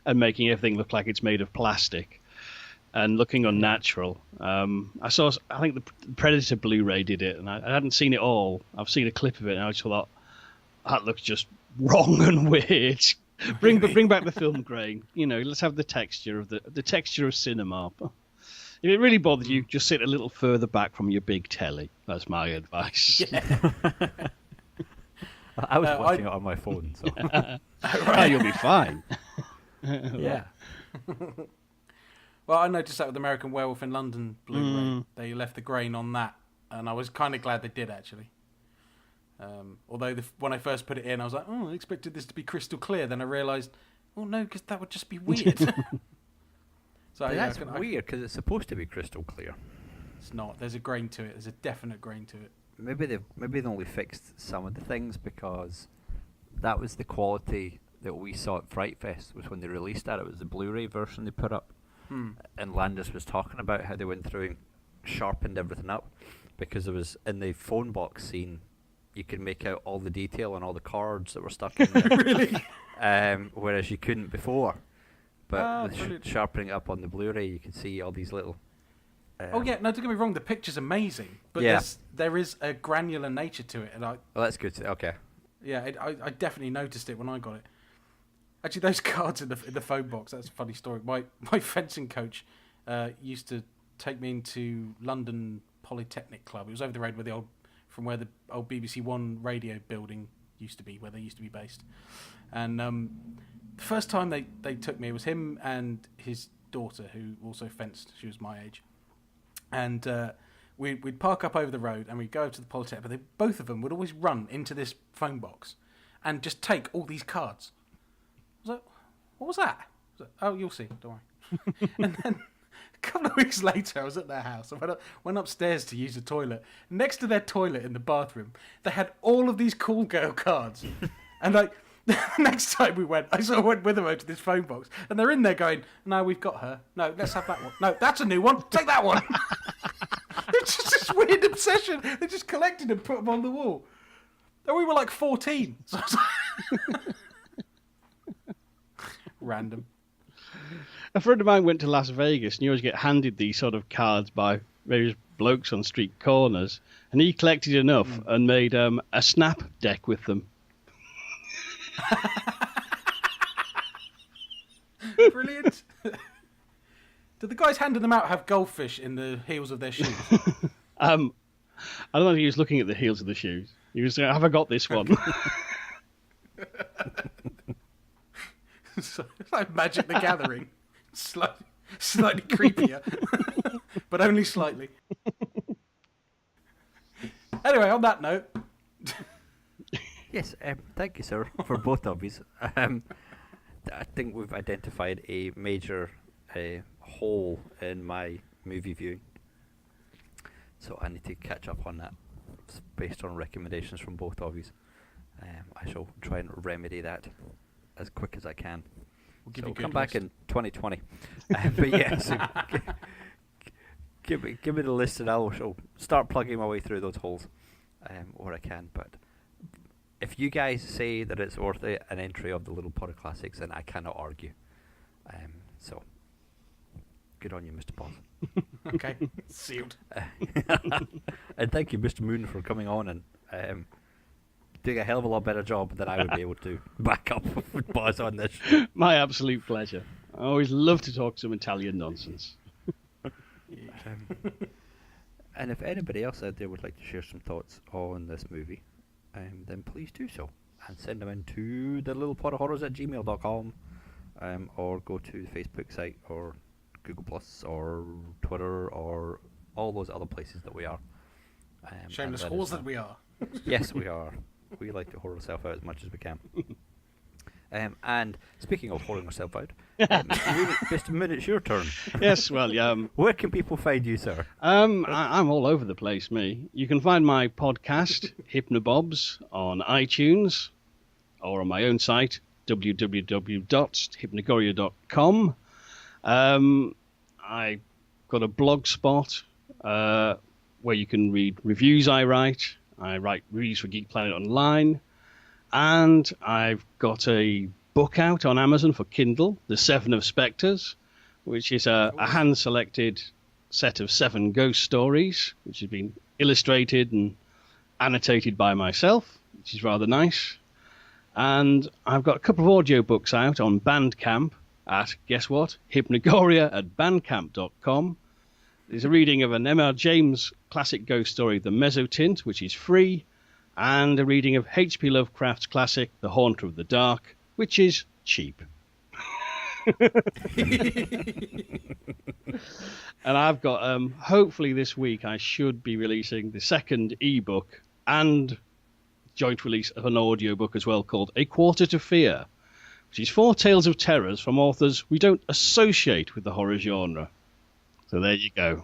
Speaker 3: and making everything look like it's made of plastic and looking unnatural. I think the Predator Blu-ray did it, and I hadn't seen it all. I've seen a clip of it, and I just thought that looks just wrong and weird. Bring back the film grain. Let's have the texture of the texture of cinema. If it really bothers you, just sit a little further back from your big telly. That's my advice.
Speaker 1: Yeah.
Speaker 2: I was watching it on my phone, so
Speaker 3: Right, you'll be fine.
Speaker 2: Yeah.
Speaker 1: Well, I noticed that with American Werewolf in London Blu-ray. They left the grain on that, and I was kind of glad they did, actually. Although when I first put it in, I was like, I expected this to be crystal clear. Then I realised, no, because that would just be weird. So
Speaker 2: that's weird, because it's supposed to be crystal clear.
Speaker 1: It's not. There's a grain to it. There's a definite grain to it.
Speaker 2: Maybe they only fixed some of the things, because that was the quality that we saw at Fright Fest, was when they released that. It was the Blu-ray version they put up. And Landis was talking about how they went through and sharpened everything up, because it was in the phone box scene. You could make out all the detail and all the cards that were stuck in there.
Speaker 1: Really?
Speaker 2: Whereas you couldn't before. But
Speaker 1: brilliant.
Speaker 2: Sharpening it up on the Blu-ray, you can see all these little...
Speaker 1: no, don't get me wrong, the picture's amazing. But there is a granular nature to it. And
Speaker 2: that's good. Okay.
Speaker 1: Yeah, I definitely noticed it when I got it. Actually, those cards in the phone box, that's a funny story. My fencing coach used to take me into London Polytechnic Club. It was over the road from where the old BBC One radio building used to be, where they used to be based. And the first time they took me, it was him and his daughter, who also fenced. She was my age. And we'd park up over the road and we'd go over to the Polytechnic, but both of them would always run into this phone box and just take all these cards. I was like, what was that? I was like, oh, you'll see, don't worry. And then a couple of weeks later, I was at their house. I went upstairs to use the toilet. Next to their toilet in the bathroom, they had all of these Call Girl cards. And the next time we went, I sort of went with them over to this phone box. And they're in there going, no, we've got her. No, let's have that one. No, that's a new one. Take that one. It's just this weird obsession. They just collected and put them on the wall. And we were like 14. So I was like... Random.
Speaker 3: A friend of mine went to Las Vegas, and you always get handed these sort of cards by various blokes on street corners, and he collected enough and made a snap deck with them.
Speaker 1: Brilliant. Do the guys handing them out have goldfish in the heels of their shoes?
Speaker 3: I don't know if he was looking at the heels of the shoes. He was saying, have I got this one?
Speaker 1: So, it's like Magic the Gathering. Slightly creepier. But only slightly. Anyway, on that note...
Speaker 2: Yes, thank you, sir, for both of you. I think we've identified a major hole in my movie viewing. So I need to catch up on that based on recommendations from both of you. I shall try and remedy that as quick as I can.
Speaker 1: We'll
Speaker 2: So come back in 2020. But yeah, so give me the list and I'll start plugging my way through those holes where I can. But if you guys say that it's worth it, an entry of the Little Pot of Classics, then I cannot argue. So good on you, Mr. Paul.
Speaker 1: Okay, sealed.
Speaker 2: And thank you, Mr. Moon, for coming on and doing a hell of a lot better job than I would be able to back up with Buzz on this.
Speaker 3: My absolute pleasure. I always love to talk some Italian nonsense.
Speaker 2: And if anybody else out there would like to share some thoughts on this movie, then please do so. And send them in to the littlepodofhorrors@gmail.com, or go to the Facebook site, or Google Plus, or Twitter, or all those other places that we are.
Speaker 1: Shameless whores that we are.
Speaker 2: Yes, we are. We like to whore ourselves out as much as we can. And speaking of whoring ourselves out, Mr. Moon, it's your turn.
Speaker 3: Yes, well,
Speaker 2: Where can people find you, sir?
Speaker 3: I'm all over the place, me. You can find my podcast, Hypnobobs, on iTunes, or on my own site, www.hypnagoria.com. I've got a blog spot where you can read reviews I write. I write reviews for Geek Planet Online. And I've got a book out on Amazon for Kindle, The Seven of Spectres, which is a hand-selected set of 7 ghost stories, which has been illustrated and annotated by myself, which is rather nice. And I've got a couple of audiobooks out on Bandcamp at, guess what, hypnagoria@bandcamp.com. There's a reading of an M.R. James classic ghost story, The Mezzotint, which is free, and a reading of H.P. Lovecraft's classic, The Haunter of the Dark, which is cheap. And I've got, hopefully this week, I should be releasing the second ebook and joint release of an audiobook as well called A Quarter to Fear, which is 4 tales of terrors from authors we don't associate with the horror genre. So there you go.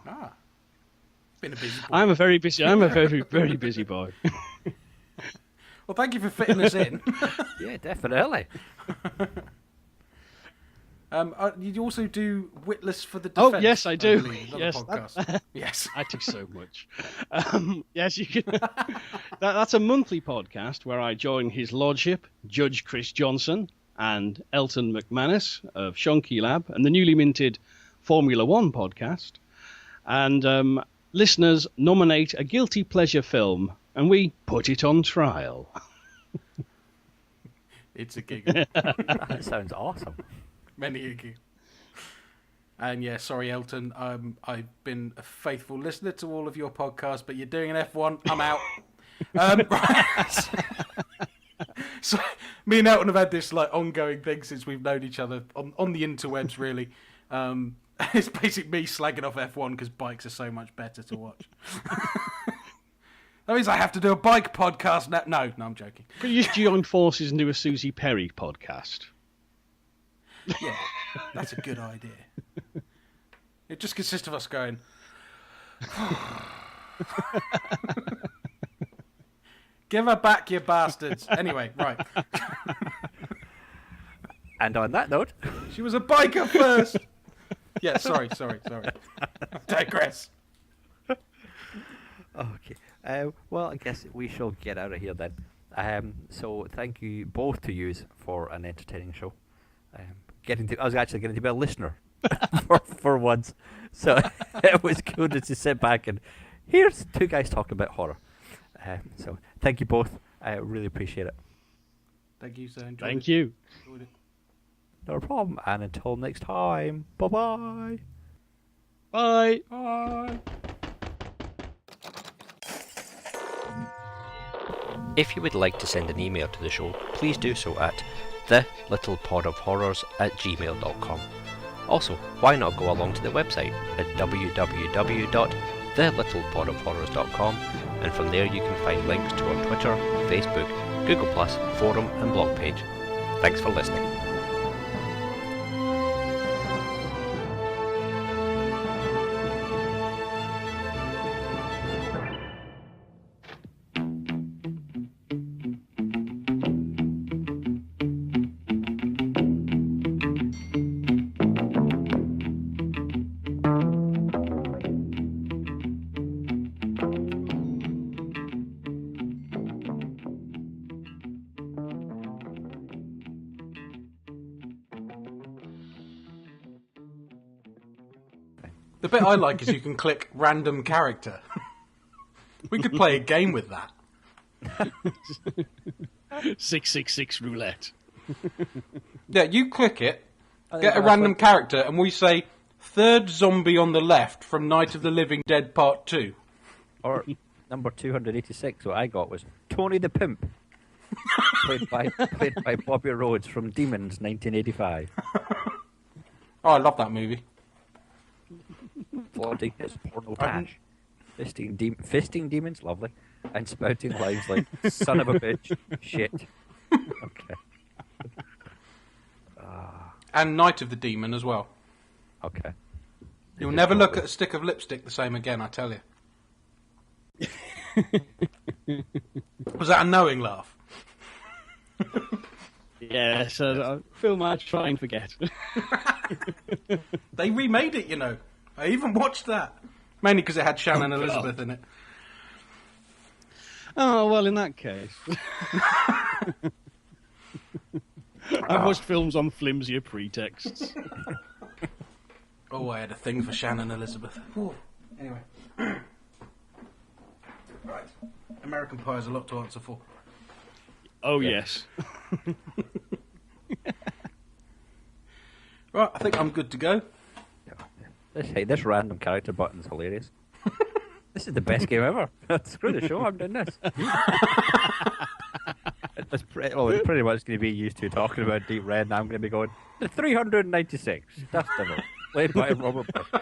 Speaker 1: Been a busy boy.
Speaker 3: I'm a very, very busy boy.
Speaker 1: Well, thank you for fitting us in.
Speaker 2: Yeah, definitely.
Speaker 1: You also do Witless for the Defense.
Speaker 3: Oh, yes, I do.
Speaker 1: Yes, podcast. Yes.
Speaker 3: I do so much. Yes, you can. That's a monthly podcast where I join His Lordship, Judge Chris Johnson, and Elton McManus of Shonky Lab, and the newly minted Formula One podcast. And listeners nominate a guilty pleasure film, and we put it on trial.
Speaker 1: It's a gig.
Speaker 2: That sounds awesome.
Speaker 1: Many a gig. And yeah, sorry, Elton. I've been a faithful listener to all of your podcasts, but you're doing an F1. I'm out. Right. So me and Elton have had this like ongoing thing since we've known each other on the interwebs, really. It's basically me slagging off F1 because bikes are so much better to watch. That means I have to do a bike podcast now. No, I'm joking.
Speaker 3: Could you just join forces and do a Susie Perry podcast?
Speaker 1: Yeah, that's a good idea. It just consists of us going... Give her back, you bastards. Anyway, right.
Speaker 2: And on that note...
Speaker 1: She was a biker first. Yeah, sorry. Digress.
Speaker 2: Okay. Well, I guess we shall get out of here then. So thank you both to yous for an entertaining show. I was actually getting to be a listener for once. So it was cool just to sit back and here's 2 guys talking about horror. So thank you both. I really appreciate it.
Speaker 1: Thank you, sir.
Speaker 3: Thank you.
Speaker 1: Enjoyed it.
Speaker 2: No problem. And until next time, bye-bye.
Speaker 3: Bye.
Speaker 1: Bye.
Speaker 2: If you would like to send an email to the show, please do so at thelittlepodofhorrors@gmail.com. Also, why not go along to the website at www.thelittlepodofhorrors.com, and from there you can find links to our Twitter, Facebook, Google+, forum and blog page. Thanks for listening.
Speaker 1: The bit I like is you can click random character. We could play a game with that.
Speaker 3: 666 roulette.
Speaker 1: Yeah, you click it, get a random character, and we say, third zombie on the left from Night of the Living Dead Part 2.
Speaker 2: Or number 286, what I got was Tony the Pimp, played by Bobby Rhodes from Demons 1985.
Speaker 1: Oh, I love that movie.
Speaker 2: Flaunting his porno cash. Fisting demons, lovely. And spouting lines like, son of a bitch, shit. Okay.
Speaker 1: And Night of the Demon as well.
Speaker 2: Okay.
Speaker 1: You'll never look at a stick of lipstick the same again, I tell you. Was that a knowing laugh?
Speaker 3: Yeah, so a film I try and forget.
Speaker 1: They remade it, you know. I even watched that. Mainly because it had Shannon Elizabeth in it.
Speaker 3: Oh, well, in that case. I've watched films on flimsier pretexts.
Speaker 1: Oh, I had a thing for Shannon Elizabeth. Ooh. Anyway. Right. American Pie is a lot to answer for.
Speaker 3: Oh, yes.
Speaker 1: Right, I think I'm good to go.
Speaker 2: This random character button's hilarious. This is the best game ever. Screw the show, I'm doing this. It's pretty much going to be used to talking about Deep Red, and I'm going to be going, the 396, Dust Devil, played by Robert Bush.